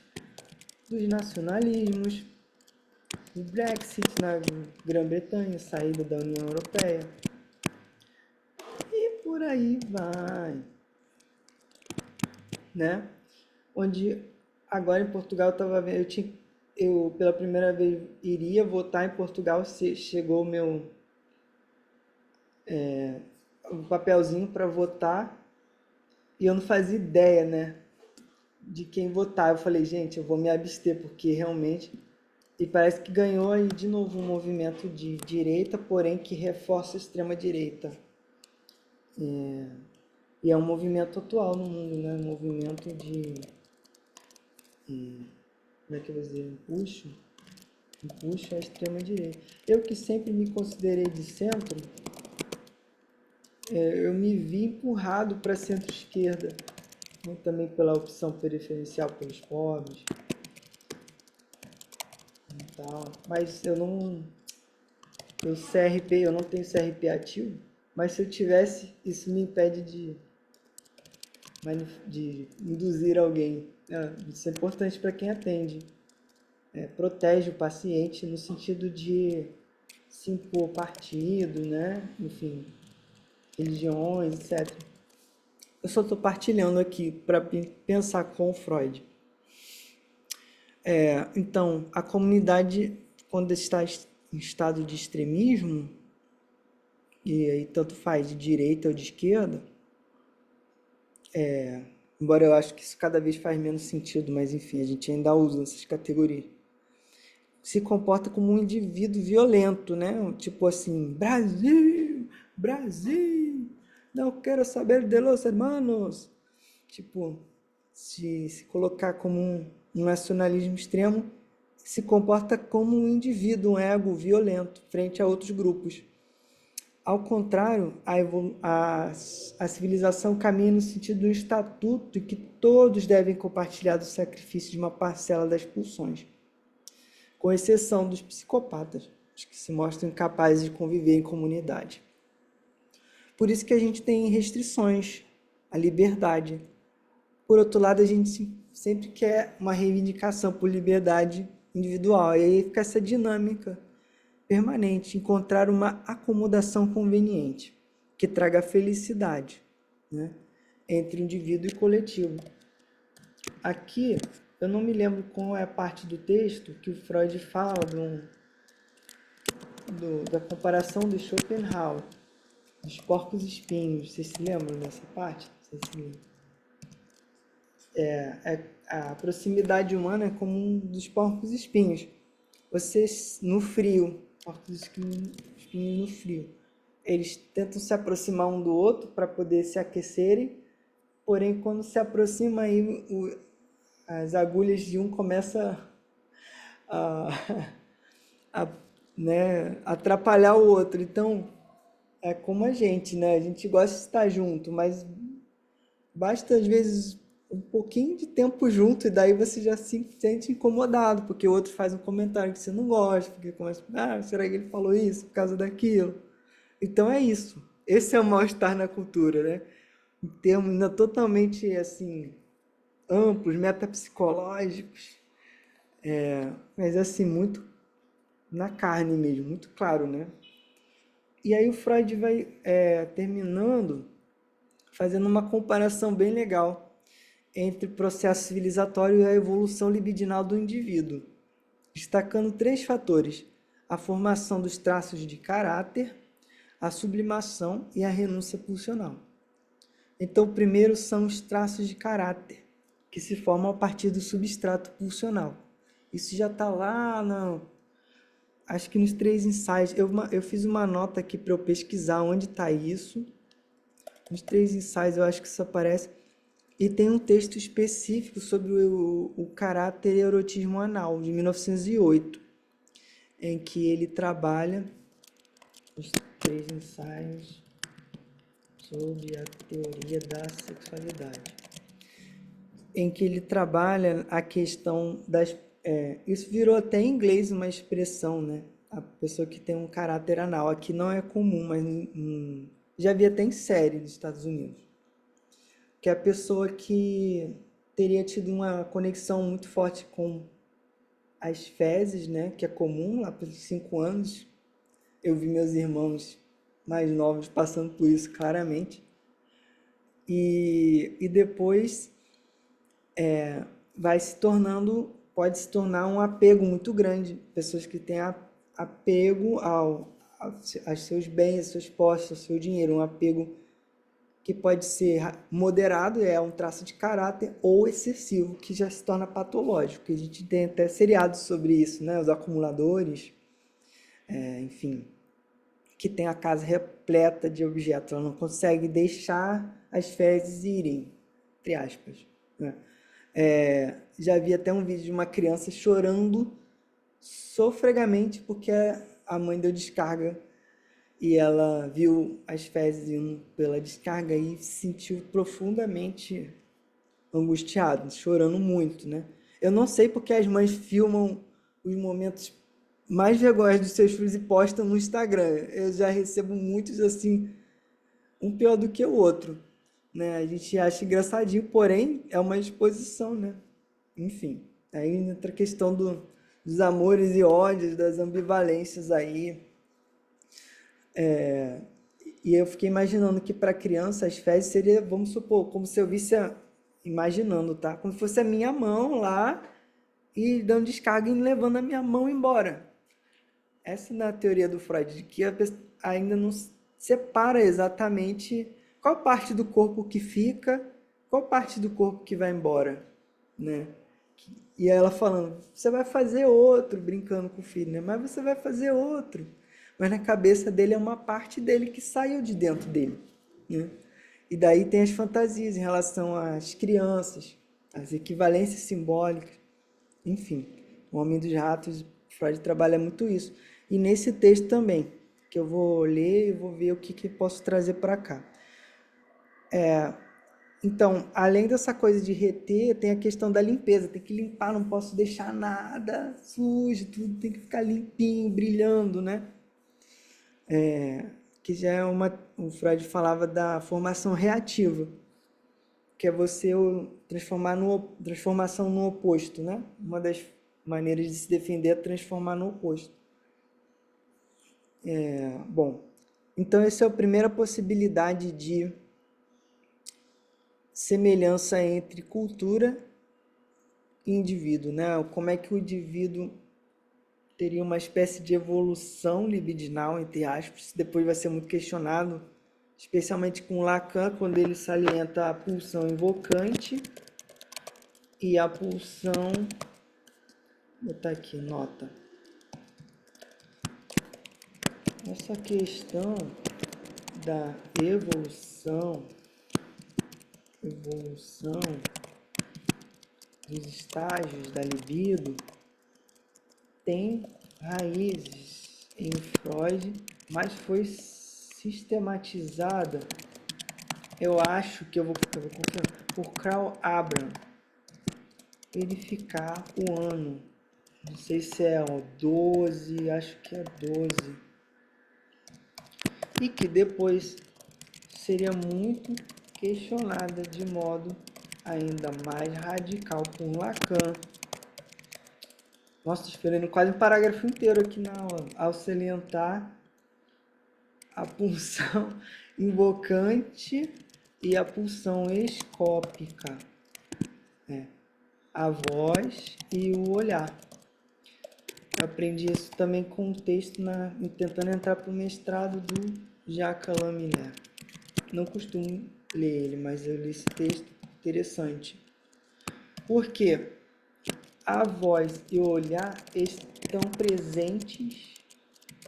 dos nacionalismos, do Brexit na Grã-Bretanha, saída da União Europeia. E por aí vai, né? Onde agora em Portugal eu estava vendo, eu pela primeira vez iria votar em Portugal, chegou o papelzinho para votar e eu não fazia ideia, né, de quem votar. Eu falei, gente, eu vou me abster porque realmente... E parece que ganhou aí de novo um movimento de direita, porém que reforça a extrema-direita. E é um movimento atual no mundo, né? Um movimento de... Como é que eu vou dizer? Empuxo à extrema-direita. Eu que sempre me considerei de centro, eu me vi empurrado para centro-esquerda, né? Também pela opção preferencial pelos pobres e tal. Mas eu não tenho CRP ativo, mas se eu tivesse, isso me impede de induzir alguém. Isso é importante para quem atende. Protege o paciente no sentido de se impor partido, né? Enfim, religiões, etc. Eu só estou partilhando aqui para pensar com o Freud. Então, a comunidade, quando está em estado de extremismo, e aí tanto faz de direita ou de esquerda, embora eu acho que isso cada vez faz menos sentido, mas enfim, a gente ainda usa essas categorias, se comporta como um indivíduo violento, né? Tipo assim, Brasil, Brasil, não quero saber de los hermanos. Tipo, se colocar como um nacionalismo extremo, se comporta como um indivíduo, um ego violento frente a outros grupos. Ao contrário, a civilização caminha no sentido do estatuto em que todos devem compartilhar do sacrifício de uma parcela das pulsões, com exceção dos psicopatas, os que se mostram incapazes de conviver em comunidade. Por isso que a gente tem restrições à liberdade. Por outro lado, a gente sempre quer uma reivindicação por liberdade individual. E aí fica essa dinâmica permanente, encontrar uma acomodação conveniente, que traga felicidade, né, entre indivíduo e coletivo. Aqui, eu não me lembro qual é a parte do texto que o Freud fala da comparação de Schopenhauer, dos porcos espinhos. Vocês se lembram dessa parte? Vocês se lembram? A proximidade humana é como um dos porcos espinhos. Vocês, no frio, porcos espinhos no frio, eles tentam se aproximar um do outro para poder se aquecerem, porém, quando se aproxima, aí as agulhas de um começam né, atrapalhar o outro. Então, é como a gente, né? A gente gosta de estar junto, mas basta, às vezes, um pouquinho de tempo junto e daí você já se sente incomodado, porque o outro faz um comentário que você não gosta, porque começa, será que ele falou isso por causa daquilo? Então é isso. Esse é o mal-estar na cultura, né? Em termos ainda totalmente, assim, amplos, metapsicológicos, mas assim, muito na carne mesmo, muito claro, né? E aí o Freud vai terminando fazendo uma comparação bem legal entre o processo civilizatório e a evolução libidinal do indivíduo, destacando 3 fatores: a formação dos traços de caráter, a sublimação e a renúncia pulsional. Então, o primeiro são os traços de caráter, que se formam a partir do substrato pulsional. Isso já está lá, acho que nos 3 ensaios. Eu fiz uma nota aqui para eu pesquisar onde está isso. Nos 3 ensaios eu acho que isso aparece. E tem um texto específico sobre o caráter e erotismo anal, de 1908. em que ele trabalha os 3 ensaios sobre a teoria da sexualidade, em que ele trabalha a questão das... isso virou até em inglês uma expressão, né? A pessoa que tem um caráter anal. Aqui não é comum, mas já vi até em série dos Estados Unidos. Que é a pessoa que teria tido uma conexão muito forte com as fezes, né? Que é comum lá pelos 5 anos. Eu vi meus irmãos mais novos passando por isso claramente. E depois pode se tornar um apego muito grande. Pessoas que têm apego aos seus bens, aos seus posses, ao seu dinheiro. Um apego que pode ser moderado, é um traço de caráter, ou excessivo, que já se torna patológico. Que a gente tem até seriados sobre isso, né? Os acumuladores, enfim, que tem a casa repleta de objetos. Ela não consegue deixar as fezes irem, entre aspas, né? Já vi até um vídeo de uma criança chorando sofregamente porque a mãe deu descarga e ela viu as fezes indo pela descarga e se sentiu profundamente angustiado, chorando muito, né? Eu não sei porque as mães filmam os momentos mais vergonhosos dos seus filhos e postam no Instagram. Eu já recebo muitos assim, um pior do que o outro, né? A gente acha engraçadinho, porém é uma exposição, né? Enfim, aí entra a questão dos amores e ódios, das ambivalências aí. E eu fiquei imaginando que para criança as fezes seria, vamos supor, como se eu visse, imaginando, tá? Como se fosse a minha mão lá e dando descarga e levando a minha mão embora. Essa é a teoria do Freud, de que a pessoa ainda não separa exatamente qual parte do corpo que fica, qual parte do corpo que vai embora, né? E ela falando, você vai fazer outro, brincando com o filho, né? Mas você vai fazer outro. Mas na cabeça dele é uma parte dele que saiu de dentro dele, né? E daí tem as fantasias em relação às crianças, as equivalências simbólicas, enfim. O Homem dos Ratos, Freud trabalha muito isso. E nesse texto também, que eu vou ler e vou ver o que posso trazer para cá. Então, além dessa coisa de reter, tem a questão da limpeza. Tem que limpar, não posso deixar nada sujo, tudo tem que ficar limpinho, brilhando, né? Que já é o Freud falava da formação reativa, que é você transformação no oposto, né? Uma das maneiras de se defender é transformar no oposto. Bom, então essa é a primeira possibilidade de semelhança entre cultura e indivíduo, né? Como é que o indivíduo teria uma espécie de evolução libidinal, entre aspas, depois vai ser muito questionado, especialmente com Lacan, quando ele salienta a pulsão invocante e a pulsão... Vou botar aqui, nota. Essa questão da evolução dos estágios da libido tem raízes em Freud, mas foi sistematizada, eu acho que eu vou confirmar, por Karl Abraham. Verificar o ano, não sei se é 12, acho que é 12, e que depois seria muito questionada de modo ainda mais radical por Lacan. Nossa, estou esperando quase um parágrafo inteiro aqui na aula, ao salientar a pulsão invocante e a pulsão escópica, a voz e o olhar. Eu aprendi isso também com um texto tentando entrar para o mestrado do Jacques Lamillaire. Não costumo ler ele, mas eu li esse texto interessante. Por quê? A voz e o olhar estão presentes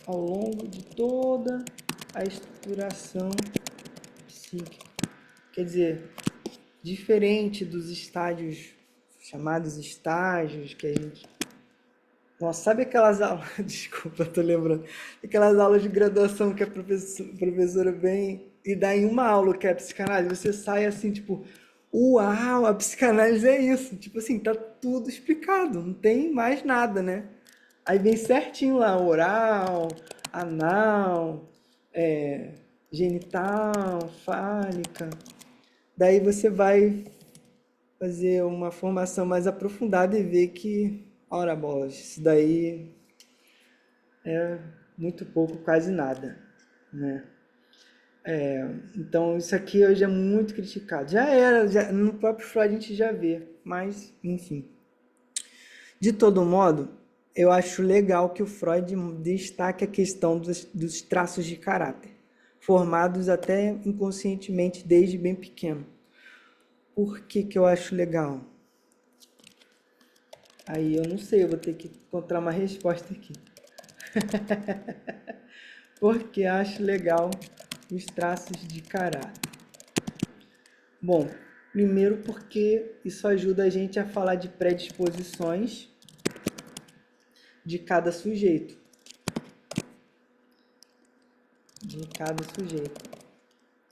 ao longo de toda a estruturação psíquica. Quer dizer, diferente dos estágios, chamados estágios, que a gente Nossa, sabe aquelas aulas, desculpa, tô lembrando, aquelas aulas de graduação que a professora vem e dá em uma aula que é a psicanálise, você sai assim, tipo, uau, a psicanálise é isso, tipo assim, tá tudo explicado, não tem mais nada, né? Aí vem certinho lá, oral, anal, genital, fálica, daí você vai fazer uma formação mais aprofundada e ver que, ora bolas, isso daí é muito pouco, quase nada, né? Então isso aqui hoje é muito criticado. Já era, no próprio Freud a gente já vê, mas enfim. De todo modo, eu acho legal que o Freud destaque a questão dos traços de caráter, formados até inconscientemente desde bem pequeno. Por que que eu acho legal? Aí eu não sei, eu vou ter que encontrar uma resposta aqui. Porque acho legal os traços de caráter. Bom, primeiro porque isso ajuda a gente a falar de predisposições de cada sujeito.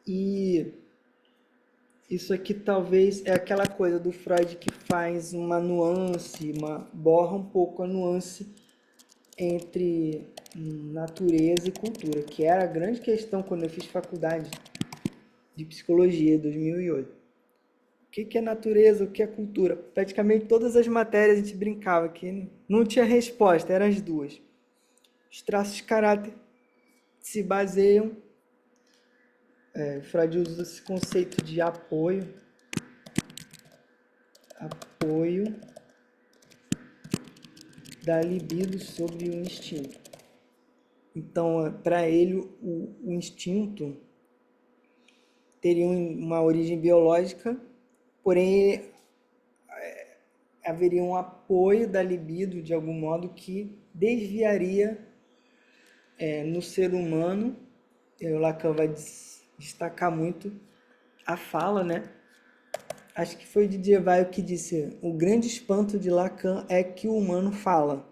E isso aqui talvez é aquela coisa do Freud que faz uma nuance, borra um pouco a nuance entre natureza e cultura, que era a grande questão quando eu fiz faculdade de psicologia em 2008. O que é natureza, o que é cultura? Praticamente todas as matérias a gente brincava que não tinha resposta, eram as duas. Os traços de caráter se baseiam, Freud usa esse conceito de apoio da libido sobre o instinto. Então, para ele, o instinto teria uma origem biológica, porém haveria um apoio da libido, de algum modo, que desviaria no ser humano. O Lacan vai destacar muito a fala, né? Acho que foi Didier Weil que disse: o grande espanto de Lacan é que o humano fala,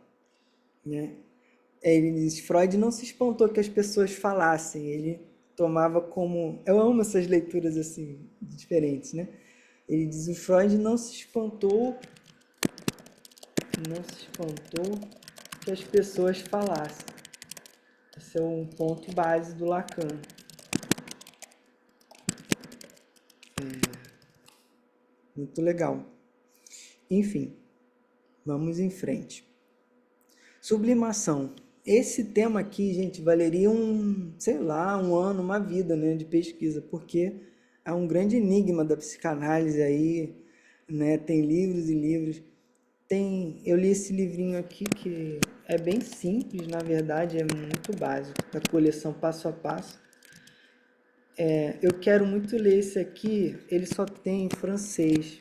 né? Ele diz: Freud não se espantou que as pessoas falassem, ele tomava como... Eu amo essas leituras assim, diferentes, né? Ele diz: o Freud não se espantou que as pessoas falassem. Esse é um ponto base do Lacan. Muito legal. Enfim, vamos em frente. Sublimação. Esse tema aqui, gente, valeria sei lá, um ano, uma vida, né, de pesquisa, porque é um grande enigma da psicanálise aí, né? Tem livros e livros. Eu li esse livrinho aqui que é bem simples, na verdade, é muito básico, da coleção Passo a Passo. Eu quero muito ler esse aqui, ele só tem em francês.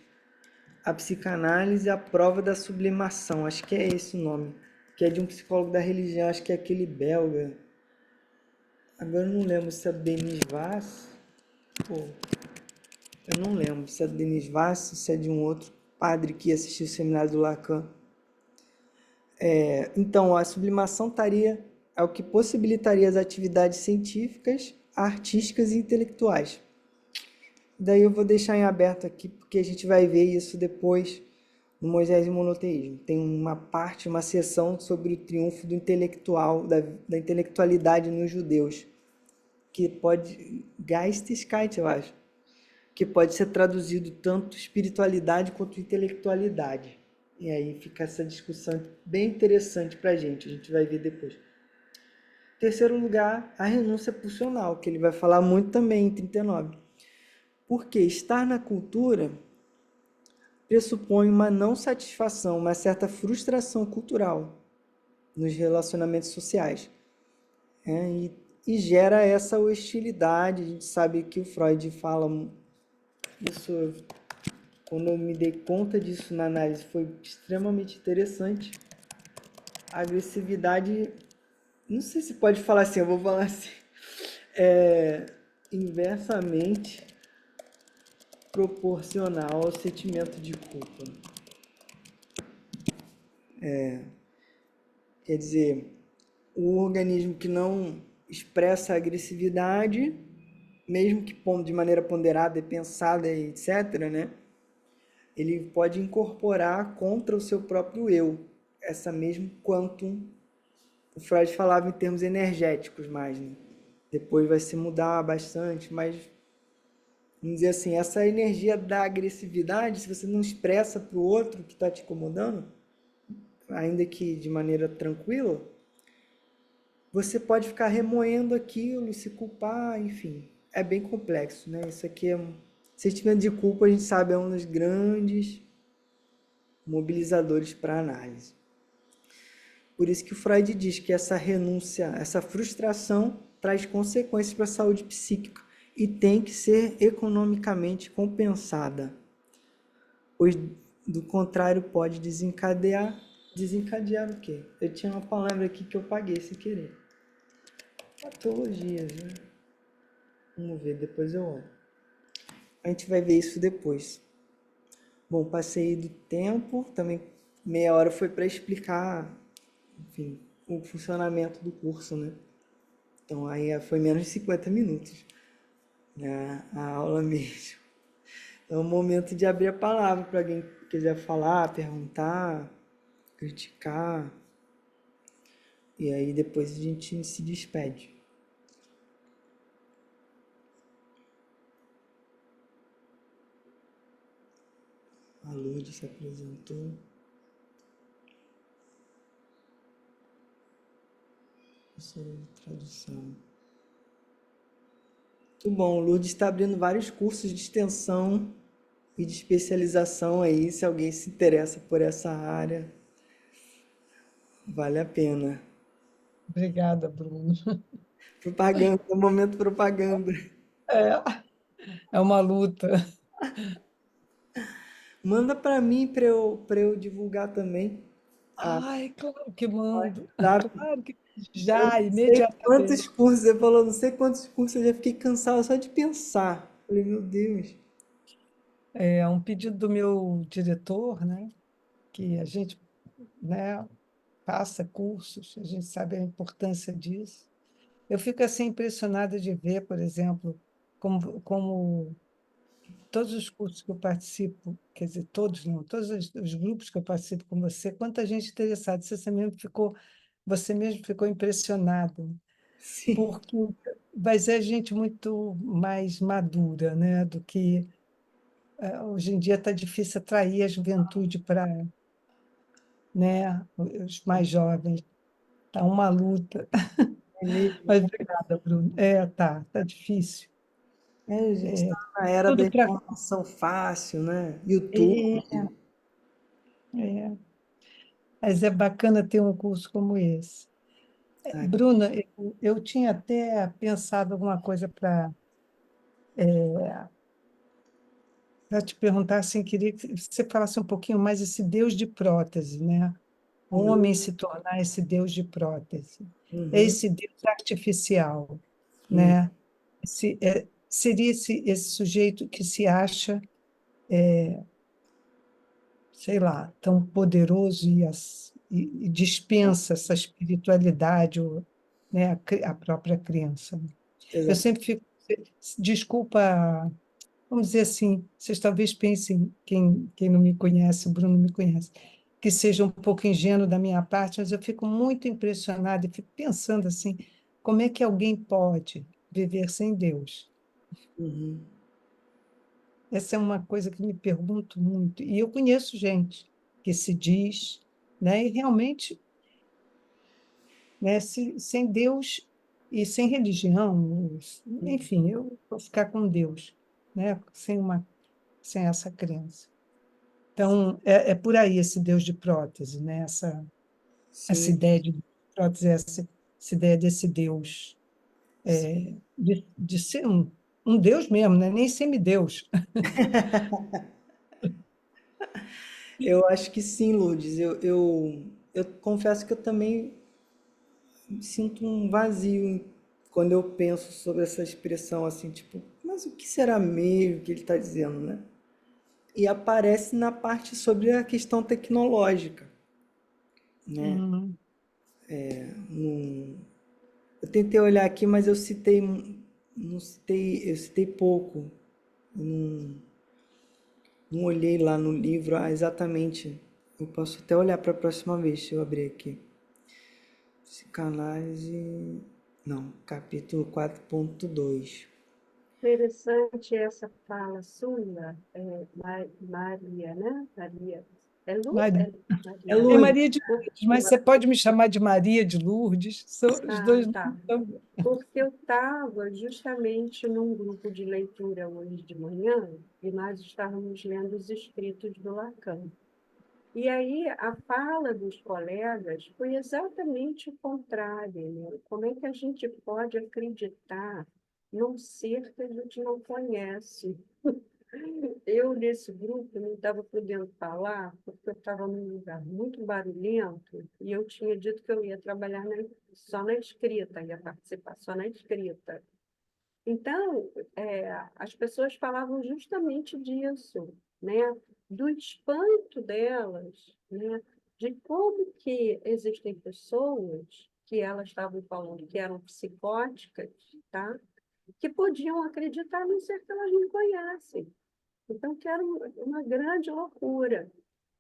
A Psicanálise, a Prova da Sublimação, acho que é esse o nome, que é de um psicólogo da religião, acho que é aquele belga. Agora eu não lembro se é Denis Vass, eu não lembro se é Denis Vass, se é de um outro padre que assistiu o seminário do Lacan. Então, a sublimação é o que possibilitaria as atividades científicas, artísticas e intelectuais. Daí eu vou deixar em aberto aqui, porque a gente vai ver isso depois no Moisés e o Monoteísmo. Tem uma seção sobre o triunfo do intelectual, da intelectualidade nos judeus, que pode... Geisteskeit, eu acho. Que pode ser traduzido tanto espiritualidade quanto intelectualidade. E aí fica essa discussão bem interessante para a gente vai ver depois. Terceiro lugar, a renúncia pulsional, que ele vai falar muito também em 39. Porque estar na cultura pressupõe uma não satisfação, uma certa frustração cultural nos relacionamentos sociais. E gera essa hostilidade. A gente sabe que o Freud fala isso, quando eu me dei conta disso na análise, foi extremamente interessante. A agressividade, não sei se pode falar assim, eu vou falar assim, inversamente proporcional ao sentimento de culpa. Quer dizer, o organismo que não expressa agressividade, mesmo que de maneira ponderada e pensada, e etc., né? Ele pode incorporar contra o seu próprio eu, essa mesmo quantum. O Freud falava em termos energéticos mais, né? Depois vai se mudar bastante, mas vamos dizer assim, essa energia da agressividade, se você não expressa para o outro que está te incomodando, ainda que de maneira tranquila, você pode ficar remoendo aquilo, se culpar, enfim. É bem complexo, né? Isso aqui é sentimento de culpa, a gente sabe, é um dos grandes mobilizadores para análise. Por isso que o Freud diz que essa renúncia, essa frustração traz consequências para a saúde psíquica e tem que ser economicamente compensada, pois do contrário pode desencadear o quê? Eu tinha uma palavra aqui que eu paguei sem querer. Patologias, né? Vamos ver, depois eu olho. A gente vai ver isso depois. Bom, passei do tempo, também meia hora foi para explicar, enfim, o funcionamento do curso, né? Então aí foi menos de 50 minutos, né? A aula mesmo. É o momento de abrir a palavra para alguém que quiser falar, perguntar, criticar. E aí depois a gente se despede. A Lourdes se apresentou. Professora de tradução. Muito bom, o Lourdes está abrindo vários cursos de extensão e de especialização aí, se alguém se interessa por essa área, vale a pena. Obrigada, Bruno. Propaganda, momento propaganda. É, é uma luta. Manda para mim para eu divulgar também. Ah, Ai, claro que mando. dá. Claro que Eu já, não sei imediatamente. quantos cursos, você falou, não sei quantos cursos, eu já fiquei cansado só de pensar. Falei, meu Deus. É um pedido do meu diretor, né? Que a gente, né, faça cursos, a gente sabe a importância disso. Eu fico assim impressionada de ver, por exemplo, como todos os cursos que eu participo, quer dizer, todos não, todos os grupos que eu participo com você, quanta gente interessada. Você mesmo ficou impressionado, Sim, porque vai ser gente muito mais madura, né, do que hoje em dia está difícil atrair a juventude para, né, os mais jovens. Está uma luta. é mesmo. Mas obrigada, Bruno. Tá difícil. É, a gente está É, na era da tudo para. informação fácil, né? YouTube. É, é. Mas é bacana ter um curso como esse. Ai, Bruna, eu tinha até pensado alguma coisa para te perguntar, assim, queria que você falasse um pouquinho mais esse Deus de prótese, né? O homem se tornar esse Deus de prótese, uhum, esse Deus artificial, uhum. né? Seria esse sujeito que se acha, sei lá, tão poderoso e dispensa essa espiritualidade, né, a própria criança. Eu Exato. sempre fico, desculpa, vamos dizer assim, vocês talvez pensem, quem não me conhece, o Bruno me conhece, que seja um pouco ingênuo da minha parte, mas eu fico muito impressionada e fico pensando assim, como é que alguém pode viver sem Deus? Uhum. Essa é uma coisa que me pergunto muito. E eu conheço gente que se diz, né, e realmente, né, sem Deus e sem religião, enfim, eu vou ficar com Deus, né, sem essa crença. Então, é por aí esse Deus de prótese, né, essa Sim, ideia de prótese, essa ideia desse Deus, de ser um Deus mesmo, né, nem semideus. eu acho que sim, Lourdes. Eu confesso que eu também sinto um vazio quando eu penso sobre essa expressão assim, tipo, mas o que será mesmo que ele está dizendo, né? E aparece na parte sobre a questão tecnológica, né? Hum, Eu tentei olhar aqui, mas eu citei, não citei, eu citei pouco. Eu não olhei lá no livro exatamente. Eu posso até olhar para a próxima vez, se eu abrir aqui. Psicanálise. Não, capítulo 4.2. Interessante essa fala sua, Maria, né? Maria. É Lu? Maria. É É Maria. É Lourdes. Maria de Lourdes, mas você pode me chamar de Maria de Lourdes, são os Ah, dois tá. nomes também. Porque eu estava justamente num grupo de leitura hoje de manhã e nós estávamos lendo os escritos do Lacan. E aí a fala dos colegas foi exatamente o contrário, né? Como é que a gente pode acreditar num ser que a gente não conhece? Eu, nesse grupo, não estava podendo falar porque eu estava num lugar muito barulhento e eu tinha dito que eu ia trabalhar só na escrita, ia participar só na escrita. Então, as pessoas falavam justamente disso, né? Do espanto delas, né? De como que existem pessoas que elas estavam falando que eram psicóticas, tá? Que podiam acreditar num ser que elas não conhecem. Então, que era uma grande loucura.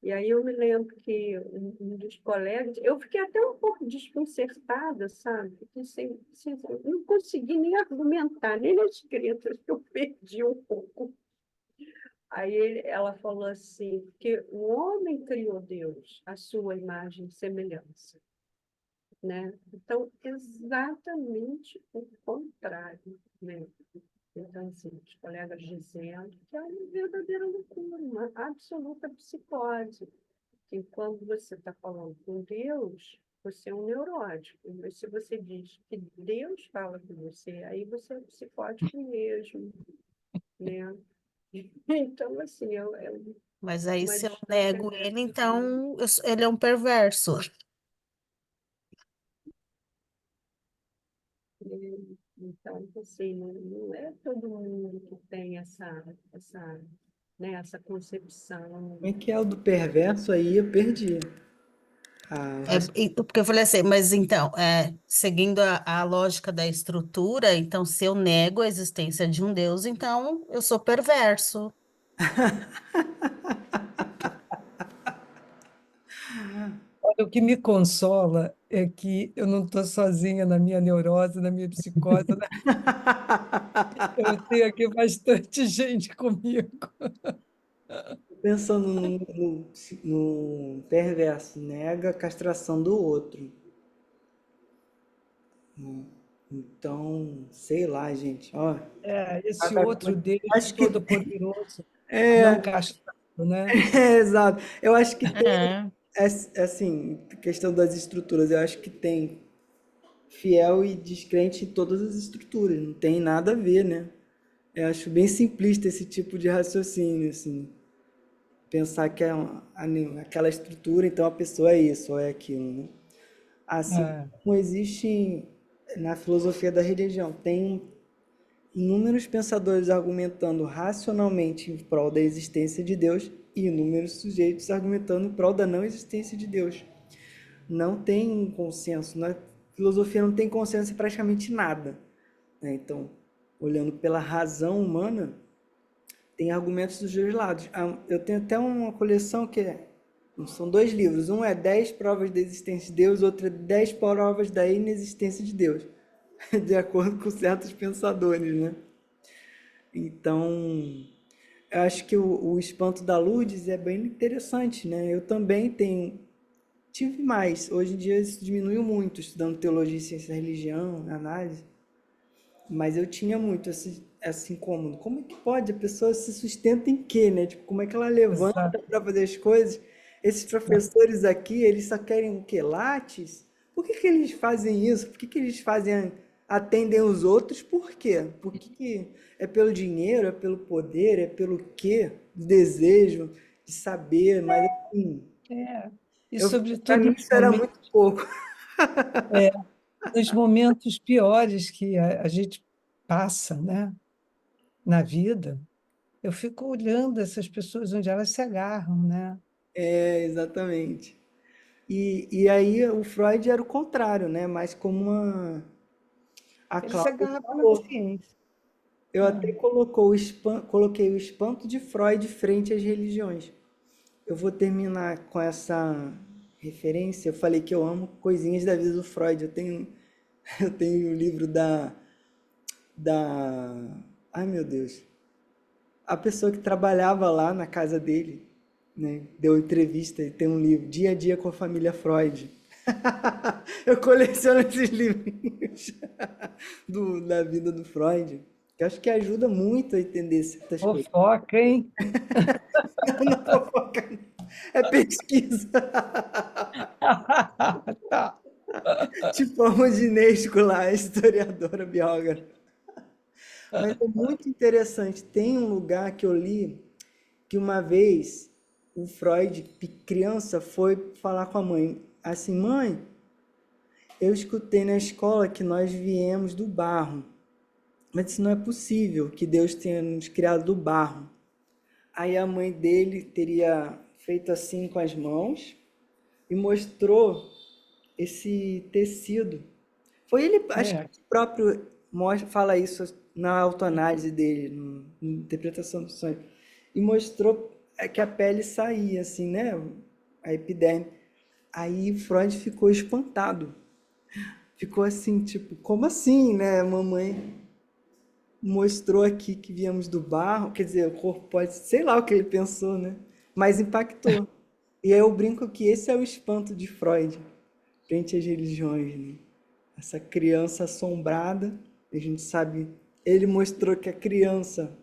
E aí eu me lembro que um dos colegas, eu fiquei até um pouco desconcertada, sabe? Porque eu não consegui nem argumentar, nem na escrita, eu perdi um pouco. Aí ela falou assim, que o homem criou Deus, a sua imagem e semelhança, né? Então, exatamente o contrário, né? Então, assim, os colegas dizendo que é uma verdadeira loucura, uma absoluta psicose. Que quando você está falando com Deus, você é um neurótico. Mas se você diz que Deus fala com você, aí você é psicótico mesmo, né? Então, assim, Mas aí, uma se eu distância nego ele, grande. então ele é um perverso. Né? Então, assim, não é todo mundo que tem essa concepção. Como é que é o do perverso aí? Eu perdi. Ah, Porque eu falei assim, mas então, seguindo a lógica da estrutura, então, se eu nego a existência de um Deus, então eu sou perverso. Olha, o que me consola é que eu não estou sozinha na minha neurose, na minha psicose, né? Eu tenho aqui bastante gente comigo. pensando no perverso, nega a castração do outro. Então, sei lá, gente. Ó, Esse outro Deus acho que todo-poderoso, não é, castrado, né? exato. Eu acho que tem, É. assim, questão das estruturas. Eu acho que tem fiel e descrente em todas as estruturas. Não tem nada a ver, né? Eu acho bem simplista esse tipo de raciocínio, assim. Pensar que é aquela estrutura, então a pessoa é isso ou é aquilo, né? Assim É, como existe na filosofia da religião, tem inúmeros pensadores argumentando racionalmente em prol da existência de Deus e inúmeros sujeitos argumentando em prol da não existência de Deus. Não tem um consenso, na filosofia não tem consenso em praticamente nada, né? Então, olhando pela razão humana, tem argumentos dos dois lados. Eu tenho até uma coleção são dois livros. Um é 10 provas da existência de Deus, outro é 10 provas da inexistência de Deus, de acordo com certos pensadores, né? Então, eu acho que o espanto da Lourdes é bem interessante, né? Eu também tive mais. Hoje em dia isso diminuiu muito, estudando teologia e ciência da religião, análise. Mas eu tinha muito esse incômodo. Como é que pode? A pessoa se sustenta em quê, né? Tipo, como é que ela levanta exato. para fazer as coisas? Esses professores aqui, eles só querem o quê? Lattes? Por que que eles fazem isso? Por que que eles atendem os outros? Por quê? Por que que é pelo dinheiro, é pelo poder, é pelo quê? Desejo de saber, mas assim, É. E, para sobretudo, mim isso era muito pouco. é, nos momentos piores que a gente passa, né, na vida, eu fico olhando essas pessoas onde elas se agarram, né? É, exatamente. E aí o Freud era o contrário, né? Mais como A Ele se Cláudia agarrava na falou. ciência. Eu até coloquei o espanto de Freud frente às religiões. Eu vou terminar com essa referência. Eu falei que eu amo coisinhas da vida do Freud. Eu tenho o livro ai meu Deus, a pessoa que trabalhava lá na casa dele, né, deu entrevista e tem um livro, Dia a Dia com a Família Freud. Eu coleciono esses livrinhos da vida do Freud, que eu acho que ajuda muito a entender certas coisas. Fofoca, hein? Não é fofoca, não. É pesquisa. Tá. Tipo a Rodinesco lá, historiadora, biógrafa. Mas é muito interessante. Tem um lugar que eu li que uma vez o Freud, criança, foi falar com a mãe, assim, mãe, eu escutei na escola que nós viemos do barro, mas isso não é possível, que Deus tenha nos criado do barro. Aí a mãe dele teria feito assim com as mãos e mostrou esse tecido. Foi ele, acho que É. ele próprio fala isso na autoanálise dele, na interpretação do sonho. E mostrou que a pele saía, assim, né? A epiderme. Aí Freud ficou espantado. Ficou assim, tipo, como assim, né? A mamãe mostrou aqui que viemos do barro. Quer dizer, o corpo pode... Sei lá o que ele pensou, né? Mas impactou. E aí eu brinco que esse é o espanto de Freud frente às religiões, né? Essa criança assombrada, a gente sabe, ele mostrou que a criança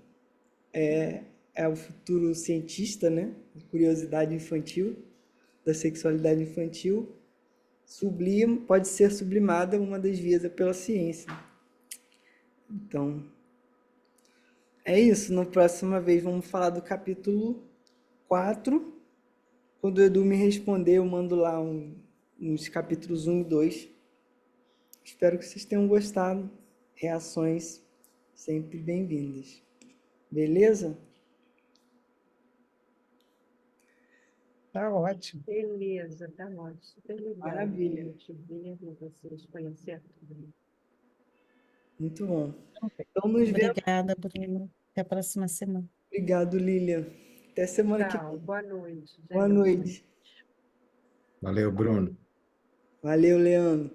é o futuro cientista, né? A curiosidade infantil, da sexualidade infantil, pode ser sublimada, uma das vias é pela ciência. Então, é isso. Na próxima vez vamos falar do capítulo 4. Quando o Edu me responder, eu mando lá uns capítulos 1 e 2. Espero que vocês tenham gostado. Reações sempre bem-vindas. Beleza? Tá ótimo. Beleza, tá ótimo. Super legal. Maravilha. A gente ver vocês conhecer tudo. Muito bom. Então nos vemos. Obrigada, Bruno. Até a próxima semana. Obrigado, Lilian. Até semana que Tchau, vem. boa noite, Boa gente. noite. Valeu, Bruno. Valeu, Leandro.